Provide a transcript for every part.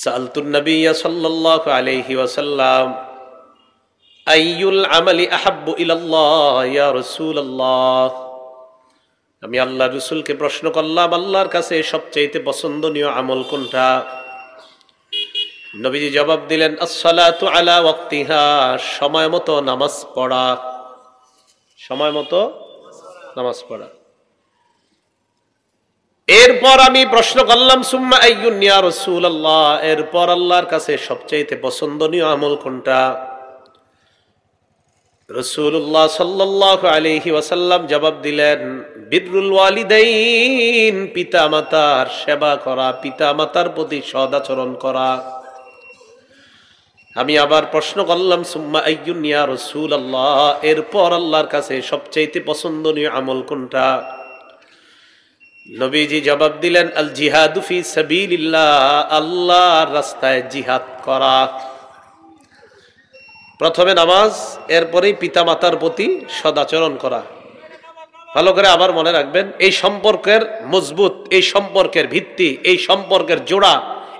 সালতুন নবিয়্য সাল্লাল্লাহু আলাইহি ওয়াসাল্লাম আইয়ুল আমালি আহাব্বু ইলাল্লাহ ইয়া রাসূলুল্লাহ। আমি আল্লাহর রাসূলকে প্রশ্ন করলাম, আল্লাহর কাছে সবচেয়ে পছন্দনীয় আমল কোনটা? নবীজি জবাব দিলেন, আস-সালাতু আলা ওয়াক্তিহা, সময় মতো নামাজ পড়া। সময় মতো নামাজ পড়া। এরপর আমি প্রশ্ন করলাম, সুম্মা আইয়ুন ইয়া রাসূলুল্লাহ, এরপর আল্লাহর কাছে সবচেয়ে পছন্দনীয় আমল কোনটা? রাসূলুল্লাহ সাল্লাল্লাহু আলাইহি ওয়াসাল্লাম জবাব দিলেন, বিররুল ওয়ালিদাইন, পিতামাতার সেবা করা, পিতামাতার প্রতি সদাচরণ করা। আমি আবার প্রশ্ন করলাম, সুম্মা আইয়ুন ইয়া রাসূলুল্লাহ, এরপর আল্লাহর কাছে সবচেয়ে পছন্দনীয় আমল কোনটা? নবীজি জবাব দিলেন, আল জিহাদু ফি সাবিলিল্লাহ, আল্লাহর রাস্তায় জিহাদ করা। প্রথমে নামাজ, এরপরেই পিতামাতার প্রতি সদাচরণ করা। ভালো করে আবার মনে রাখবেন, এই সম্পর্কের মজবুত, এই সম্পর্কের ভিত্তি, এই সম্পর্কের জোড়া,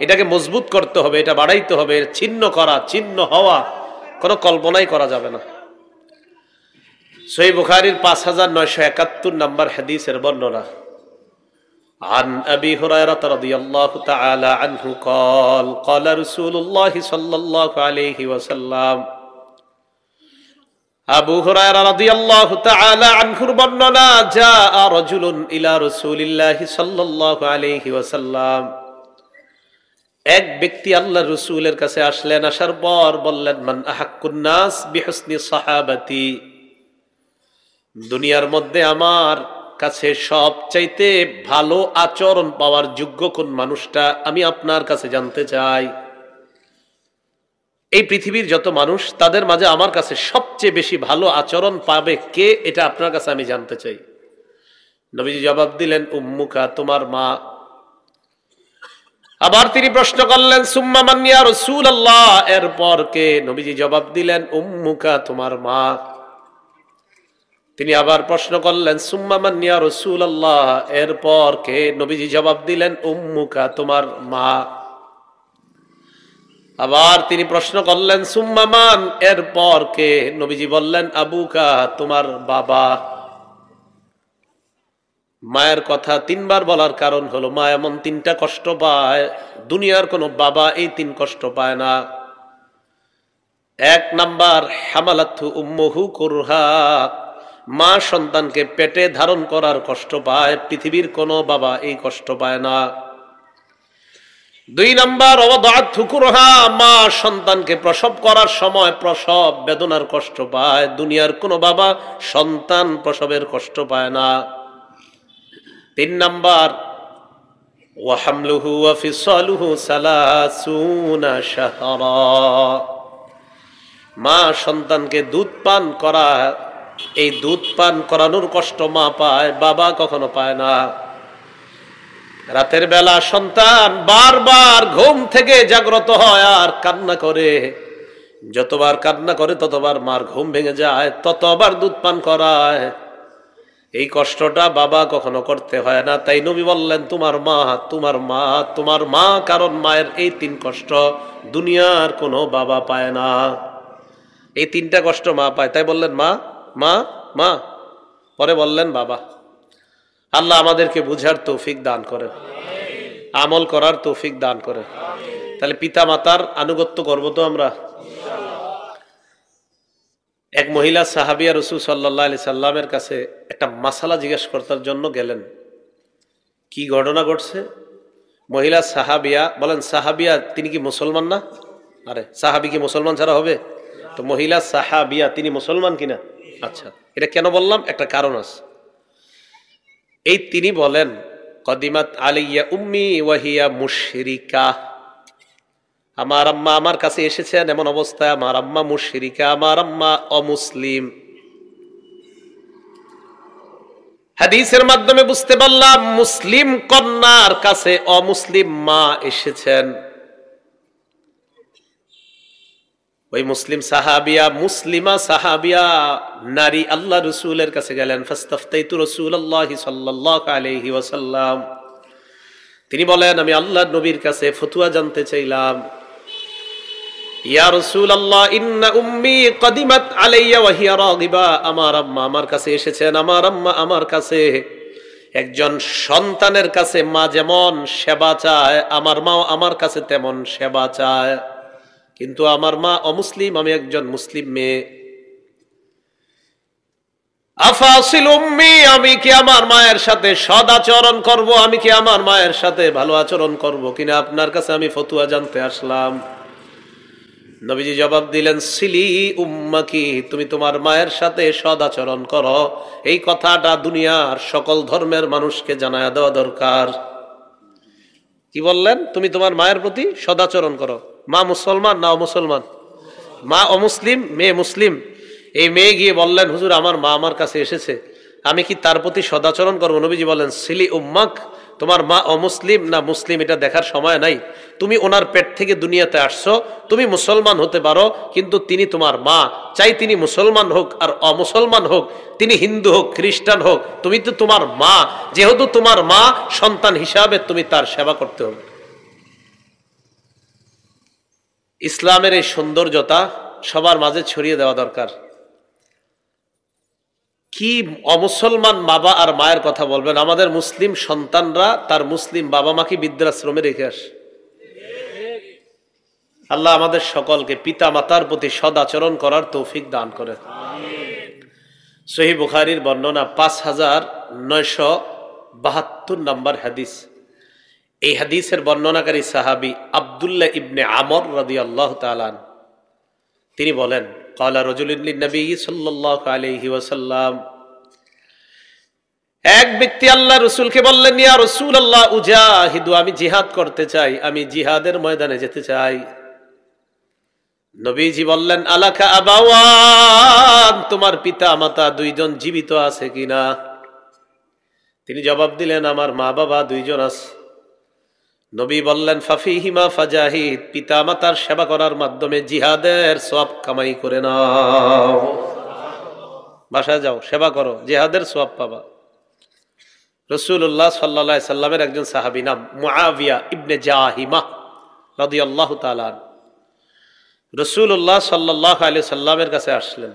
এটাকে মজবুত করতে হবে, এটা বাড়াইতে হবে। ছিন্ন করা, ছিন্ন হওয়া কোনো কল্পনাই করা যাবে না। সহিহ বুখারীর 5971 নম্বর হাদিসের বর্ণনা। عن أبي هريرة رضي الله تعالى عنه قال قال رسول الله صلى الله عليه وسلم আবু হুরায়রা রাদিয়াল্লাহু তাআলা আনহুর বর্ণনা, জাআ রাজুলুন ইলা রাসূলিল্লাহি সাল্লাল্লাহু আলাইহি ওয়াসাল্লাম, এক ব্যক্তি আল্লাহর রাসূলের কাছে আসলেন। আসার পর বললেন, মান আহাক্কুন নাস বিহুসনি সাহাবাতি, দুনিয়ার মধ্যে আমার কাছে সবচাইতে ভালো আচরণ পাওয়ার যোগ্য কোন মানুষটা, আমি আপনার কাছে জানতে চাই। এই পৃথিবীর যত মানুষ, তাদের মাঝে আমার কাছে সবচেয়ে বেশি ভালো আচরণ পাবে কে, এটা আপনার কাছে আমি জানতে চাই। নবীজি জবাব দিলেন, উম্মুকা, তোমার মা। আবার তিনি প্রশ্ন করলেন, সুম্মা মান ইয়া রাসূলুল্লাহ, এরপর কে? নবীজি জবাব দিলেন, উম্মুকা, তোমার মা। তিনি আবার প্রশ্ন করলেন, সুম্মা মান ইয়া রাসূলুল্লাহ, এরপর কে? নবীজি জবাব দিলেন, উম্মুকা, তোমার মা। আবার তিনি প্রশ্ন করলেন, সুম্মা মান, এরপর কে? নবীজি বললেন, আবুকা, তোমার বাবা। মায়ের কথা তিনবার বলার কারণ হলো, মা এমন তিনটা কষ্ট পায়, দুনিয়ার কোন বাবা এই তিন কষ্ট পায় না। এক নাম্বার, হামালাতহু উম্মুহু কুরহা, মা সন্তানকে পেটে ধারণ করার কষ্ট পায়, পৃথিবীর কোনো বাবা এই কষ্ট পায় না। দুই নাম্বার, ওয়াদাআতহু কুরহা, মা সন্তানকে প্রসব করার সময় প্রসব বেদনার কষ্ট পায়, দুনিয়ার কোনো বাবা সন্তান প্রসবের কষ্ট পায় না। তিন নাম্বার, ওয়া হামলুহু ওয়া ফিসালুহু সালাসুনা শাহরা, মা সন্তানকে দুধ পান করা, এই দুধ পান করানোর কষ্ট মা পায়, বাবা কখনো পায় না। রাতের বেলা সন্তান বারবার ঘুম থেকে জাগ্রত হয় আর কান্না করে, যতবার কান্না করে ততবার মার ঘুম ভেঙে যায়, ততবার দুধ পান করায়। এই কষ্টটা বাবা কখনো করতে হয় না। তাই নবী বললেন, তোমার মা, তোমার মা, তোমার মা, কারণ মায়ের এই তিন কষ্ট দুনিয়ার কোনো বাবা পায় না। এই তিনটা কষ্ট মা পায়, তাই বললেন মা, মা, মা, পরে বললেন বাবা। আল্লাহ আমাদেরকে বুঝার তৌফিক দান করেন, আমল করার তৌফিক দান করেন। তাহলে পিতা মাতার আনুগত্য করবো তো আমরা। এক মহিলা সাহাবিয়া রাসূল সাল্লাল্লাহু আলাইহি সাল্লামের কাছে একটা মাসালা জিজ্ঞেস করার জন্য গেলেন। কি ঘটনা ঘটছে? মহিলা সাহাবিয়া বলেন, সাহাবিয়া তিনি কি মুসলমান না? আরে সাহাবি কি মুসলমান ছাড়া হবে? তো মহিলা সাহাবিয়া তিনি মুসলমান কিনা? আচ্ছা, এটা কেন বললাম, একটা কারণ আছে। এই তিনি বলেন, কদিমাত আলাইয়া উম্মি ওয়া হিয়া মুশরিকা, আমার আম্মা আমার কাছে এসেছেন এমন অবস্থায় আমার আম্মা মুশরিকা, আমার আম্মা অমুসলিম। হাদিসের মাধ্যমে বুঝতে পারলাম, মুসলিম কন্যার কাছে অমুসলিম মা এসেছেন। ওই মুসলিম সাহাবিয়া, মুসলিমা সাহাবিয়া নারী আল্লাহ রাসূলের কাছে গেলেন। ফাস্তাফতাইতু রাসূলুল্লাহি সাল্লাল্লাহু আলাইহি ওয়াসাল্লাম, তিনি বলেন, আমি আল্লাহর নবীর কাছে ফতুয়া জানতে চাইলাম। ইয়া রাসূলুল্লাহ, ইন্না উম্মি কদিমাত আলাইয়া ওয়া হিয়া রাগিবা। আমার আম্মা আমার কাছে এসেছেন। আমার আম্মা আমার কাছে, একজন সন্তানের কাছে মা যেমন সেবা চায়, আমার মাও আমার কাছে তেমন সেবা চায়। কিন্তু আমার মা অমুসলিম, আমি একজন মুসলিম মেয়ে। আফাসিল উম্মি, আমি কি আমার মায়ের সাথে সদ আচরণ করব? আমি কি আমার মায়ের সাথে ভালো আচরণ করব কিনা আপনার কাছে আমি ফতুয়া জানতে আসলাম। নবীজি জবাব দিলেন, সিলি উম্মাকি, তুমি তোমার মায়ের সাথে সদ আচরণ করো। এই কথাটা দুনিয়ার সকল ধর্মের মানুষকে জানায় দেওয়া দরকার। কি বললেন? তুমি তোমার মায়ের প্রতি সদাচরণ করো। মা মুসলমান না অমুসলমান? মা অমুসলিম, মেয়ে মুসলিম। এই মেয়ে গিয়ে বললেন, হুজুর আমার মা আমার কাছে এসেছে, আমি কি তার প্রতি সদাচরণ করবো? নবীজি বলেন, সিলি উম্মাক, তোমার মা অমুসলিম না মুসলিম এটা দেখার সময় নাই। তুমি ওনার পেট থেকে দুনিয়াতে আসছো, তুমি মুসলমান হতে পারো, কিন্তু তিনি তোমার মা। চাই তিনি মুসলমান হোক আর অমুসলমান হোক, তিনি হিন্দু হোক খ্রিস্টান হোক, তুমি তো তোমার মা। যেহেতু তোমার মা, সন্তান হিসাবে তুমি তার সেবা করতে হবে। ইসলামের এই সৌন্দর্যতা সবার মাঝে ছড়িয়ে দেওয়া দরকার। কি অমুসলমান বাবা আর মায়ের কথা বলবেন? আমাদের মুসলিম সন্তানরা তার মুসলিম বাবা মাকে বৃদ্ধাশ্রমে রেখে আসে। আল্লাহ আমাদের সকলকে পিতা মাতার প্রতি সদাচরণ করার তৌফিক দান করে। সহিহ বুখারীর বর্ণনা 5972 নম্বর হাদিস। এই হাদিসের বর্ণনাকারী সাহাবী আব্দুল্লাহ ইবনে আমর রাদিয়াল্লাহু তাআলা আনহু, তিনি বলেন, ক্বালা রাজুলুন লিন-নবী সাল্লাল্লাহু আলাইহি ওয়াসাল্লাম, এক ব্যক্তি আল্লাহ রাসূলকে বললেন, ইয়া রাসূলুল্লাহ উজাহিদু, আমি জিহাদ করতে চাই, আমি জিহাদের ময়দানে যেতে চাই। নবীজি বললেন, আলাকা আবাওয়ান, তোমার পিতা মাতা দুইজন জীবিত আছে কিনা? তিনি জবাব দিলেন, আমার মা বাবা দুইজন আছে। নবী বললেন, ফাফিহিমা ফাজাহিদ, পিতা মাতার সেবা করার মাধ্যমে জিহাদের সওয়াব কামাই করে নাও। বাসায় যাও, সেবা করো, জিহাদের সওয়াব পাবা। রাসূলুল্লাহ সাল্লাল্লাহু আলাইহি সাল্লামের একজন সাহাবী নাম মুআবিয়া ইবনে জাহিমা রাদিয়াল্লাহু তাআলা রাসূলুল্লাহ সাল্লাল্লাহু আলাইহি সাল্লামের কাছে আসলেন।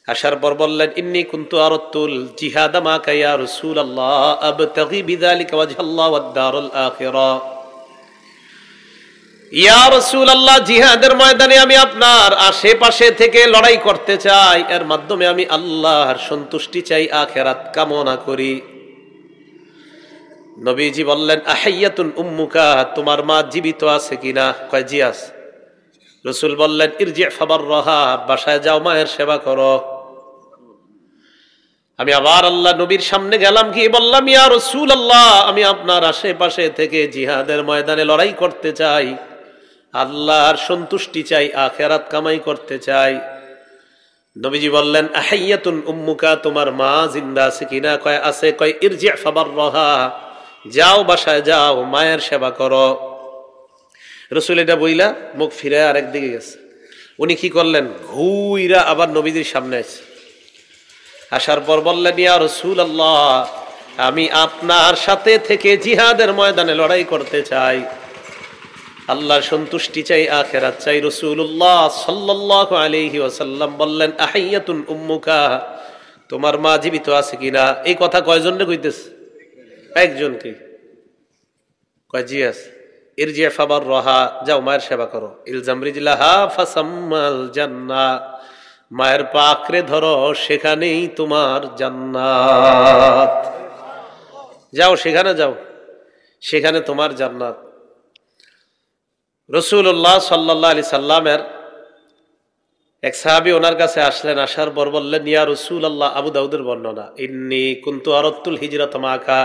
আসার পর বললেন, ইন্নী কুনতু আরাতুল জিহাদ মাকা ইয়া রাসূলুল্লাহ আবতাগি বিযালিকা ওয়াজহাল্লাহ ওয়াদ দারুল আখিরা। ইয়া রাসূলুল্লাহ, জিহাদের ময়দানে আমি আপনার আশেপাশে থেকে লড়াই করতে চাই, এর মাধ্যমে আমি আল্লাহর সন্তুষ্টি চাই, আখিরাত কামনা করি। নবীজি বললেন, আহাইয়াতুন উম্মুকা, তোমার মা জীবিত আছে কিনা? কয় জি আছে। রাসূল বললেন, ইরজি ফাবাররাহা, বাসায় যাও, মায়ের সেবা করো। আমি আবার আল্লাহ নবীর সামনে গেলাম, গিয়ে বললাম, ইয়া রাসূলুল্লাহ, আমি আপনার আশেপাশে থেকে জিহাদের ময়দানে লড়াই করতে চাই, আল্লাহর সন্তুষ্টি চাই, আখিরাত কামাই করতে চাই। নবীজি বললেন, আহাইয়াতুন উম্মুকা, তোমার মা জিন্দা আছে কিনা? কয় আছে। কয় ইরজি ফাবাররাহা, যাও, বাসায় যাও, মায়ের সেবা করো। রাসূল এটা বইলা মুখ ফিরে আরেক দিকে গেছে। উনি কি করলেন? ঘুইরা আবার নবীজির সামনে আসছে। আসার পর বললেন, ইয়া রাসূলুল্লাহ, আমি আপনার সাথে থেকে জিহাদের ময়দানে লড়াই করতে চাই, আল্লাহর সন্তুষ্টি চাই, আখিরাত চাই। রাসূলুল্লাহ সাল্লাল্লাহু আলাইহি ওয়াসাল্লাম বললেন, আহাইয়াতুন উম্মুকা, তোমার মা জীবিত আছে কিনা? এই কথা কয়জনকে কইতেছে? একজনকে। কয় জি আছে। ইরজি ফাবাররাহা, যাও, মায়ের সেবা করো। ইলজাম রিজলাহা ফাসাম্মাল জান্নাহ, মায়ের পা আঁকড়ে ধরো, সেখানেই তোমার জান্নাত। যাও, সেখানে যাও, সেখানে তোমার জান্নাত। রাসূলুল্লাহ সাল্লাল্লাহু আলাইহি সাল্লামের এক সাহাবী ওনার কাছে আসলেন। আসার পর বললেন, ইয়া রাসূলুল্লাহ, আবু দাউদের বর্ণনা, ইন্নী কুনতু আরাতুল হিজরাত মাকা,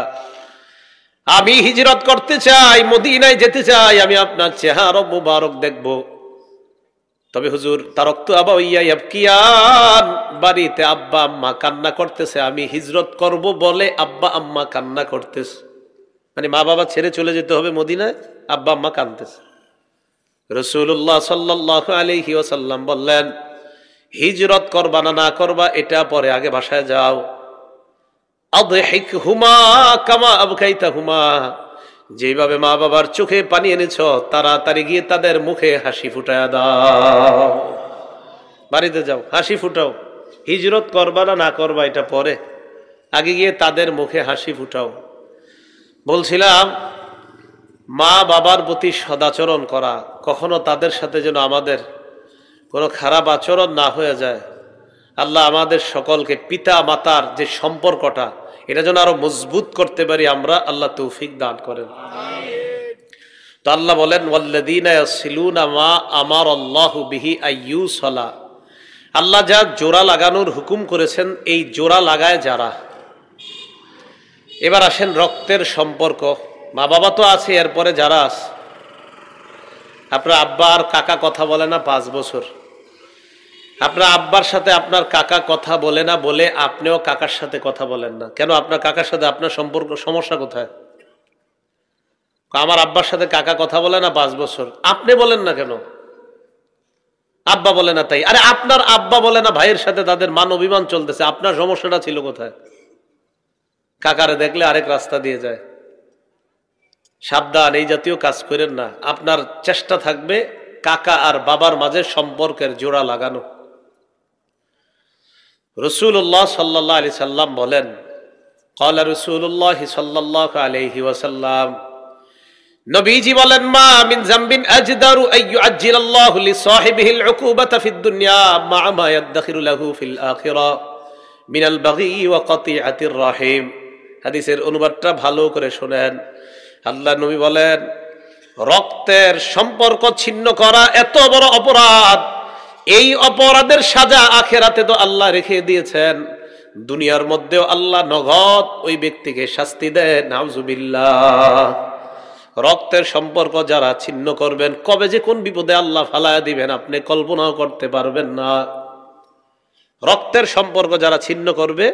আমি হিজরত করতে চাই, মদিনায় যেতে চাই, আমি আপনার চেহারা মুবারক দেখব। তবে হুজুর, তারাকতু আবাওয়াইয়া ইয়াবকিয়ান, বাড়িতে আব্বা আম্মা কান্না করতেছে, আমি হিজরত করব বলে আব্বা আম্মা কান্না করতেছে। মানে মা বাবা ছেড়ে চলে যেতে হবে মদিনায়, আব্বা আম্মা কাঁদতেছে। রাসূলুল্লাহ সাল্লাল্লাহু আলাইহি ওয়াসাল্লাম বললেন, হিজরত করবা না না করবা এটা পরে, আগে বাসায় যাও। আদহিকহুমা কামা আবকাইতাহুমা, যেভাবে মা বাবার চোখে পানি এনেছ, তাড়াতাড়ি গিয়ে তাদের মুখে হাসি ফুটায়া দাও। বাড়িতে যাও, হাসি ফুটাও। হিজরত করবা না করবা এটা পরে, আগে গিয়ে তাদের মুখে হাসি ফুটাও। বলছিলাম মা বাবার প্রতি সদাচরণ করা, কখনো তাদের সাথে যেন আমাদের কোনো খারাপ আচরণ না হয়ে যায়। আল্লাহ আমাদের সকলকে পিতা মাতার যে সম্পর্কটা, এটা যেন আরো মজবুত করতে পারি আমরা, আল্লাহ তৌফিক দান করেন। তো আল্লাহ বলেন ওয়াল্লাযীনা ইয়াসিলুনা মা আমারাল্লাহু বিহি আইয়ুসালা, আল্লাহ যা জোড়া লাগানোর হুকুম করেছেন এই জোড়া লাগায় যারা। এবার আসেন রক্তের সম্পর্ক। মা বাবা তো আছে, এরপরে যারা আছে, আপনার আব্বা আর কাকা কথা বলে না 5 বছর, আপনার আব্বার সাথে আপনার কাকা কথা বলে না বলে আপনিও কাকার সাথে কথা বলেন না কেন? আপনার কাকার সাথে আপনার সম্পর্ক সমস্যা কোথায়? আমার আব্বার সাথে কাকা কথা বলে না 5 বছর, আপনি বলেন না কেন? আব্বা বলে না তাই। আরে আপনার আব্বা বলে না ভাইয়ের সাথে তাদের মান অভিমান চলতেছে, আপনার সমস্যাটা ছিল কোথায়? কাকারে দেখলে আরেক রাস্তা দিয়ে যায়। সাবধান, এই জাতীয় কাজ করেন না। আপনার চেষ্টা থাকবে কাকা আর বাবার মাঝে সম্পর্কের জোড়া লাগানো। রাসূলুল্লাহ সাল্লাল্লাহু আলাইহি সাল্লাম বলেন, ক্বালা রাসূলুল্লাহ সাল্লাল্লাহু আলাইহি ওয়াসাল্লাম, নবীজি বলেন, মা মিন যামবিন আজদারু আইয়ুআজ্জিলাল্লাহু লিসাহিবিহিল উকুবাতা ফিদ দুনিয়া মা মা ইয়াদখিরু লাহু ফিল আখিরাহ মিনাল বাগি ওয়া কাতিআতির রাহিম। হাদিসের অনুবাদটা ভালো করে শুনেন। আল্লাহ নবী বলেন, রক্তের সম্পর্ক ছিন্ন করা এত বড় অপরাধ, এই অপরাধের সাজা আখিরাতে তো আল্লাহ রেখে দিয়েছেন, দুনিয়ার মধ্যেও আল্লাহ নগদ ওই ব্যক্তিকে শাস্তি দেন। নাউজুবিল্লাহ। রক্তের সম্পর্ক যারা ছিন্ন করবেন, কবে যে কোন বিপদে আল্লাহ ফালায়া দিবেন আপনি কল্পনাও করতে পারবেন না। রক্তের সম্পর্ক যারা ছিন্ন করবে,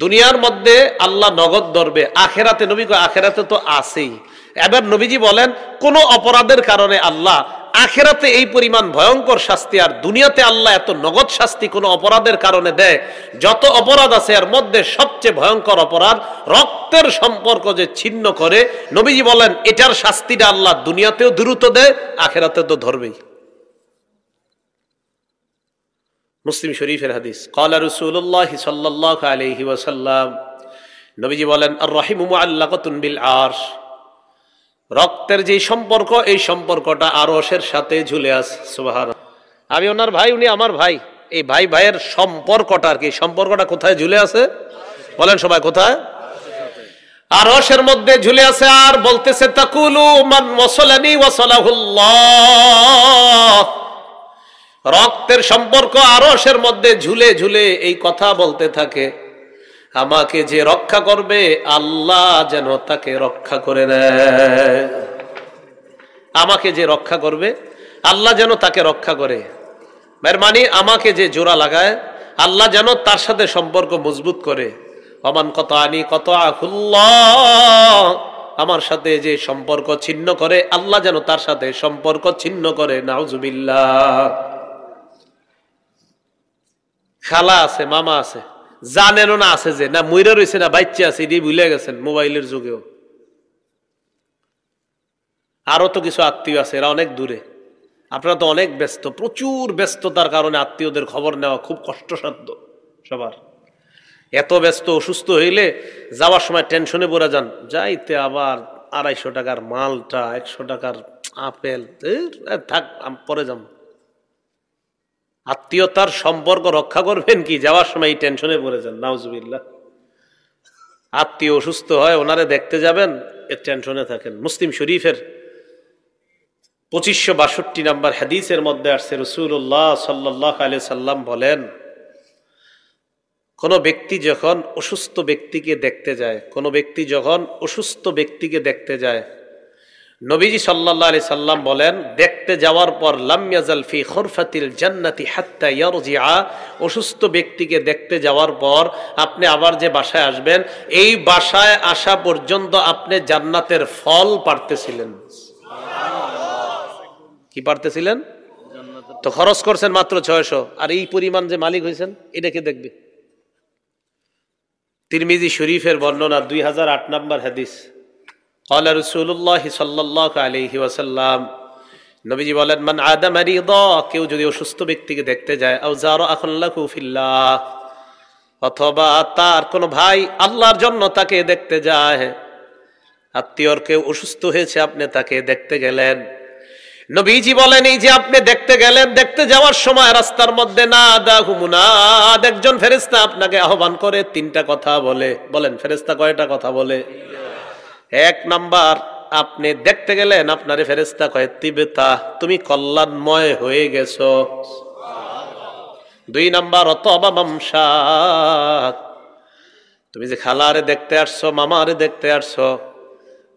দুনিয়ার মধ্যে আল্লাহ নগদ ধরবে, আখেরাতে নবী আখেরাতে তো আছেই। এবার নবীজি বলেন, কোন অপরাধের কারণে আল্লাহ আখেরাতে এই পরিমাণ ভয়ঙ্কর শাস্তি আর দুনিয়াতে আল্লাহ এত নগদ শাস্তি কোন অপরাধের কারণে দেয়, যত অপরাধ আছে এর মধ্যে সবচেয়ে ভয়ঙ্কর অপরাধ রক্তের সম্পর্ক যে ছিন্ন করে। নবীজি বলেন এটার শাস্তিটা আল্লাহ দুনিয়াতেও দ্রুত দেয়, আখেরাতে তো ধরবেই। মুসলিম শরীফের হাদিস। ক্বালা রাসূলুল্লাহ সাল্লাল্লাহু আলাইহি ওয়াসাল্লাম, নবীজি বলেন, আর রাহিমু মুআল্লাকাতুন বিল আরশ, রক্তের যে সম্পর্ক এই সম্পর্কটা আরশের সাথে ঝুলে আছে। সুবহানাল্লাহ। আমি ওনার ভাই, উনি আমার ভাই, এই ভাই ভাইয়ের সম্পর্কটা আর কি, সম্পর্কটা কোথায় ঝুলে আছে বলেন সবাই, কোথায়? আরশের মধ্যে ঝুলে আছে। আর বলতেছে, তাকুলু মান ওয়াসালানি ওয়াসালাহুল্লাহ, রক্তের সম্পর্ক আরশের মধ্যে ঝুলে ঝুলে এই কথা বলতে থাকে, আমাকে যে রক্ষা করবে আল্লাহ যেন তাকে রক্ষা করে নেয়। আমাকে যে রক্ষা করবে আল্লাহ যেন তাকে রক্ষা করে। মানে আমাকে যে জোড়া লাগায় আল্লাহ যেন তার সাথে সম্পর্ক মজবুত করে। ওমান কাতানি কাতাহুল্লাহ, আমার সাথে যে সম্পর্ক ছিন্ন করে আল্লাহ যেন তার সাথে সম্পর্ক ছিন্ন করে। নাউজুবিল্লাহ। খালা আছে, মামা আছে, জানেনও না আছে যে না মইরা রয়েছে না বাচ্চা আছে, এটি ভুলে গেছেন মোবাইলের যুগেও। আরো তো কিছু আত্মীয় আছে, এরা অনেক দূরে, আপনারা তো অনেক ব্যস্ত, প্রচুর ব্যস্ততার কারণে আত্মীয়দের খবর নেওয়া খুব কষ্টসাধ্য সবার। এত ব্যস্ত, অসুস্থ হইলে যাওয়ার সময় টেনশনে পড়ে যান, যাইতে আবার 250 টাকার মালটা, 100 টাকার আপেল, থাক পরে যাম। আত্মীয়তার সম্পর্ক রক্ষা করবেন কি, যাওয়ার সময় এই টেনশনে পড়ে যান। নাউজুবিল্লাহ। আত্মীয় অসুস্থ হয়, ওনারে দেখতে যাবেন, এর টেনশনে থাকেন। মুসলিম শরীফের 2562 নম্বর হাদিসের মধ্যে আসছে, রাসূলুল্লাহ সাল্লাল্লাহু আলাইহি সাল্লাম বলেন, কোন ব্যক্তি যখন অসুস্থ ব্যক্তিকে দেখতে যায়, কোন ব্যক্তি যখন অসুস্থ ব্যক্তিকে দেখতে যায়, নবীজি সাল্লাল্লাহু আলাইহি সাল্লাম বলেন, দেখতে যাওয়ার পর লাম ইয়াজাল ফি খুরফাতিল জান্নাতি হাত্তা ইয়ারজিআ, অসুস্থ ব্যক্তিকে দেখতে যাওয়ার পর আপনি আবার যে বাসায় আসবেন, এই বাসায় আসা পর্যন্ত আপনি জান্নাতের ফল পাড়তেছিলেন। কি পাড়তেছিলেন? তো খরচ করছেন মাত্র 600, আর এই পরিমাণ যে মালিক হয়েছেন এটাকে দেখবে। তিরমিজি শরীফের বর্ণনা 2008 নম্বর হাদিস। ক্বালা রাসূলুল্লাহ সাল্লাল্লাহু আলাইহি ওয়াসাল্লাম, নবীজি বলেন, মান আদা মারিদা, কেউ যদি অসুস্থ ব্যক্তিকে দেখতে যায়, আও যারা আখান লাহু ফিল্লাহ, অথবা তার কোনো ভাই আল্লাহর জন্য তাকে দেখতে যায়, আত্মীয়র কেউ অসুস্থ হয়েছে, আপনি তাকে দেখতে গেলেন। নবীজি বলেন, এই যে আপনি দেখতে গেলেন, দেখতে যাওয়ার সময় রাস্তার মধ্যে নাদাহু মুনাদ, একজন ফেরেশতা আপনাকে আহ্বান করে তিনটা কথা বলে। বলেন ফেরেশতা কয়টা কথা বলে? এক নাম্বার, আপনি দেখতে গেলেন, আপনারে ফেরেশতা কয় তিবতা, তুমি কল্যাণময় হয়ে গেছো। দুই নাম্বার, অতবা মামশাক, তুমি যে খালারে দেখতে আসছো, মামারে দেখতে আসছো,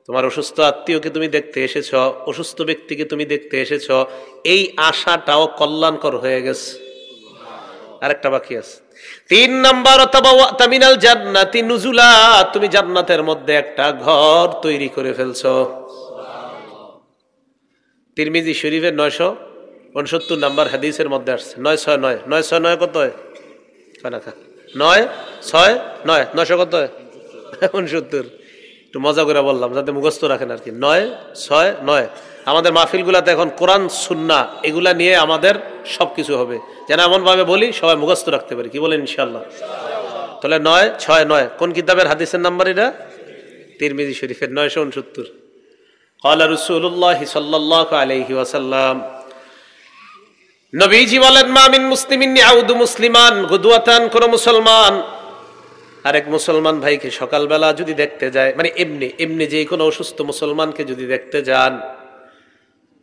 তোমার অসুস্থ আত্মীয়কে তুমি দেখতে এসেছো, অসুস্থ ব্যক্তিকে তুমি দেখতে এসেছো, এই আশাটাও কল্যাণকর হয়ে গেছে। আরেকটা বাকি আছে। তিন নাম্বার, তাবাওয়াতা মিনাল জান্নাতি নুজুলা, তুমি জান্নাতের মধ্যে একটা ঘর তৈরি করে ফেলছো। তিরমিজি শরীফের 969 নাম্বার হাদিসের মধ্যে আসছে। 969 969 কত হয়? 969 900 কত হয়? 69। একটু মজা করে বললাম যাতে মুখস্থ রাখেন আর কি। 969। আমাদের মাহফিলগুলাতে এখন কোরআন সুন্নাহ এগুলা নিয়ে আমাদের সবকিছু হবে, যেন এমন ভাবে বলি সবাই মুখস্থ রাখতে পারি। কি বলেন ইনশাআল্লাহ? তাহলে 969 কোন কিতাবের হাদিসের নাম্বার এটা? তিরমিজি শরীফের 969। ক্বালা রাসূলুল্লাহ সাল্লাল্লাহু আলাইহি ওয়াসাল্লাম, নবীজি বলেন, মা মিন মুসলিমিন ইয়াউদু মুসলিমান গুদওয়াতান, কোন মুসলমান আরেক মুসলমান ভাইকে সকালবেলা যদি দেখতে যায়, মানে এমনি যে কোনো অসুস্থ মুসলমানকে যদি দেখতে যান,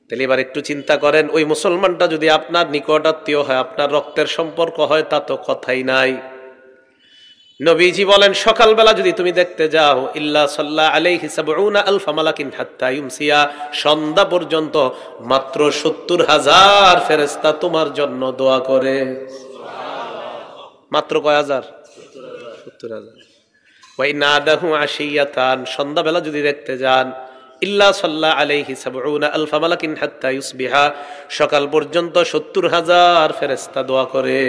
তাহলে এবার একটু চিন্তা করেন, ওই মুসলমানটা যদি আপনার নিকট আত্মীয় হয়, আপনার রক্তের সম্পর্ক হয়, তা তো কথাই নাই। নবীজি বলেন, সকালবেলা যদি তুমি দেখতে যাও, ইল্লা সাল্লা আলাইহি ৭০,০০০ মালাকিন হাত্তা ইউমসিয়া, সন্ধ্যা পর্যন্ত মাত্র ৭০,০০০ ফেরেশতা তোমার জন্য দোয়া করে। মাত্র কয় হাজার? ৭০,০০০। ওয়া ইনাদাহু আশিয়াতান, সন্ধ্যাবেলা যদি দেখতে যান, ইল্লা সাল্লা আলাইহি ৭০,০০০ মালাকিন হাত্তা ইউসবিহা, সকাল পর্যন্ত ৭০,০০০ ফেরেশতা দোয়া করে।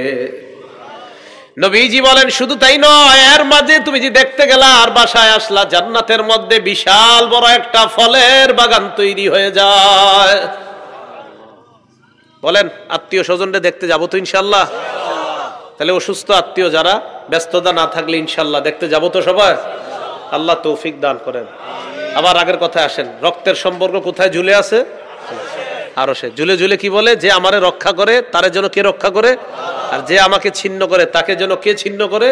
নবীজি বলেন, শুধু তাই নয়, এর মাঝে তুমি যে দেখতে গেলা আর বাসায় আসলা, জান্নাতের মধ্যে বিশাল বড় একটা ফলের বাগান তৈরি হয়ে যায়। বলেন, আত্মীয় স্বজনরে দেখতে যাবো তো ইনশাআল্লাহ? তাহলে অসুস্থ আত্মীয় যারা, ব্যস্ততা না থাকলে ইনশাআল্লাহ দেখতে যাবো তো সবাই? আল্লাহ তৌফিক দান করেন। আবার আগের কথায় আসেন, রক্তের সম্পর্ক কোথায় ঝুলে আছে? আরশে ঝুলে ঝুলে কি বলে? যে আমারে রক্ষা করে তারে যেন কে রক্ষা করে, আর যে আমাকে ছিন্ন করে তাকে যেন কে ছিন্ন করে?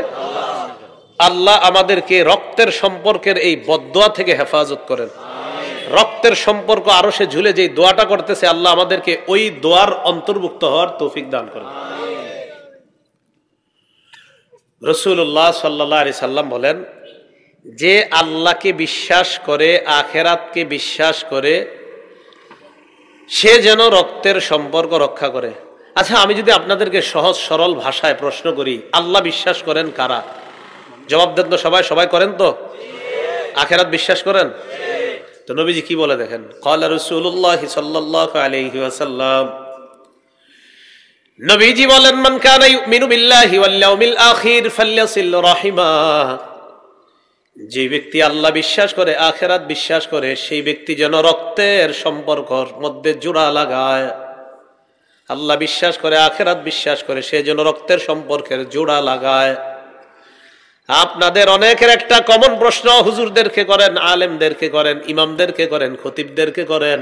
আল্লাহ আমাদেরকে রক্তের সম্পর্কের এই বদদোয়া থেকে হেফাজত করেন। রক্তের সম্পর্ক আরশে ঝুলে যে দোয়াটা করতেছে, আল্লাহ আমাদেরকে ওই দোয়ার অন্তর্ভুক্ত হওয়ার তৌফিক দান করেন। রাসূলুল্লাহ সাল্লাল্লাহু আলাইহি সাল্লাম বলেন, যে আল্লাহকে বিশ্বাস করে, আখিরাতকে বিশ্বাস করে, সে যেন রক্তের সম্পর্ক রক্ষা করে। আচ্ছা, আমি যদি আপনাদেরকে সহজ সরল ভাষায় প্রশ্ন করি, আল্লাহ বিশ্বাস করেন কারা? জবাব দেন তো সবাই। সবাই করেন তো? আখিরাত বিশ্বাস করেন তো? নবীজি কি বলে দেখেন, ক্বালা রাসূলুল্লাহ সাল্লাল্লাহু আলাইহি ওয়াসাল্লাম, নবীজি বলেন, মান কানা ইউমিনু বিল্লাহি ওয়াল ইয়াউমিল আখির ফালইয়াসিল রাহিমা, যে ব্যক্তি আল্লাহ বিশ্বাস করে, আখিরাত বিশ্বাস করে, সেই ব্যক্তি যেন রক্তের সম্পর্কের মধ্যে জোড়া লাগায়। আল্লাহ বিশ্বাস করে, আখিরাত বিশ্বাস করে, সে যেন রক্তের সম্পর্কের জোড়া লাগায়। আপনাদের অনেকের একটা কমন প্রশ্ন, হুজুরদেরকে করেন, আলেমদেরকে করেন, ইমামদেরকে করেন, খতিবদেরকে করেন।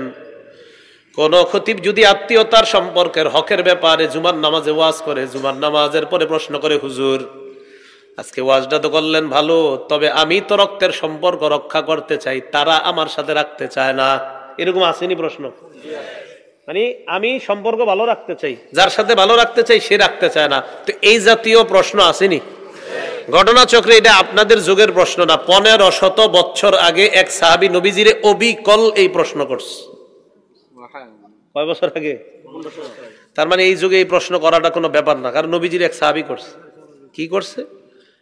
কোন খতিব যদি আত্মীয়তার সম্পর্কের হকের ব্যাপারে জুমার নামাজে ওয়াজ করে, জুমার নামাজের পরে প্রশ্ন করে, হুজুর আজকে ওয়াজটা তো করলেন ভালো, তবে আমি তো রক্তের সম্পর্ক রক্ষা করতে চাই, তারা আমার সাথে রাখতে চায় না। এরকম আসেনি প্রশ্ন? মানে আমি সম্পর্ক ভালো রাখতে চাই, যার সাথে ভালো রাখতে চাই সে রাখতে চায় না। তো এই জাতীয় প্রশ্ন আসেনি? ঘটনাচক্রে এটা আপনাদের যুগের প্রশ্ন না। 1500 বছর আগে এক সাহাবী নবীজিরে অবিকল এই প্রশ্ন করছে। কয় বছর আগে? তার মানে এই যুগে এই প্রশ্ন করাটা কোনো ব্যাপার না, কারণ নবীজির এক সাহাবী করছে। কি করছে?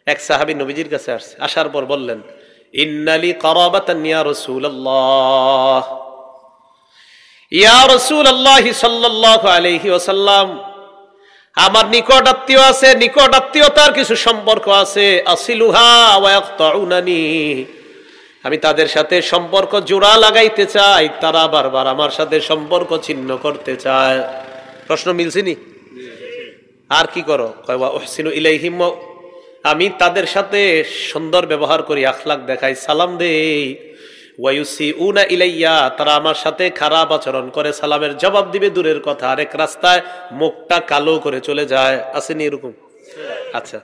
এক সাহাবী নবীজির কাছে আসছে, আসার পর বললেন, ইন্নালি কারাবাতান ইয়া রাসূলুল্লাহ, ইয়া রাসূলুল্লাহ সাল্লাল্লাহু আলাইহি ওয়াসাল্লাম, আমার নিকট আত্মীয় আছে, নিকট আত্মীয়তার কিছু সম্পর্ক আছে, আসিলুহা ওয়া ইয়াকতাউনানি, আমি তাদের সাথে সম্পর্ক জোড়া লাগাইতে চাই, তারা বারবার আমার সাথে সম্পর্ক ছিন্ন করতে চায়। প্রশ্ন মিলছিনি? আর কি করো? ইলাইহিম, আমি তাদের সাথে সুন্দর ব্যবহার করি, আখলাক দেখাই, সালাম দেই। ওয়ায়ুসিউনা ইলাইয়া, তারা আমার সাথে খারাপ আচরণ করে, সালামের জবাব দিবে দূরের কথা, আরেক রাস্তায় মুখটা কালো করে চলে যায়। আসেনি এরকম? আচ্ছা,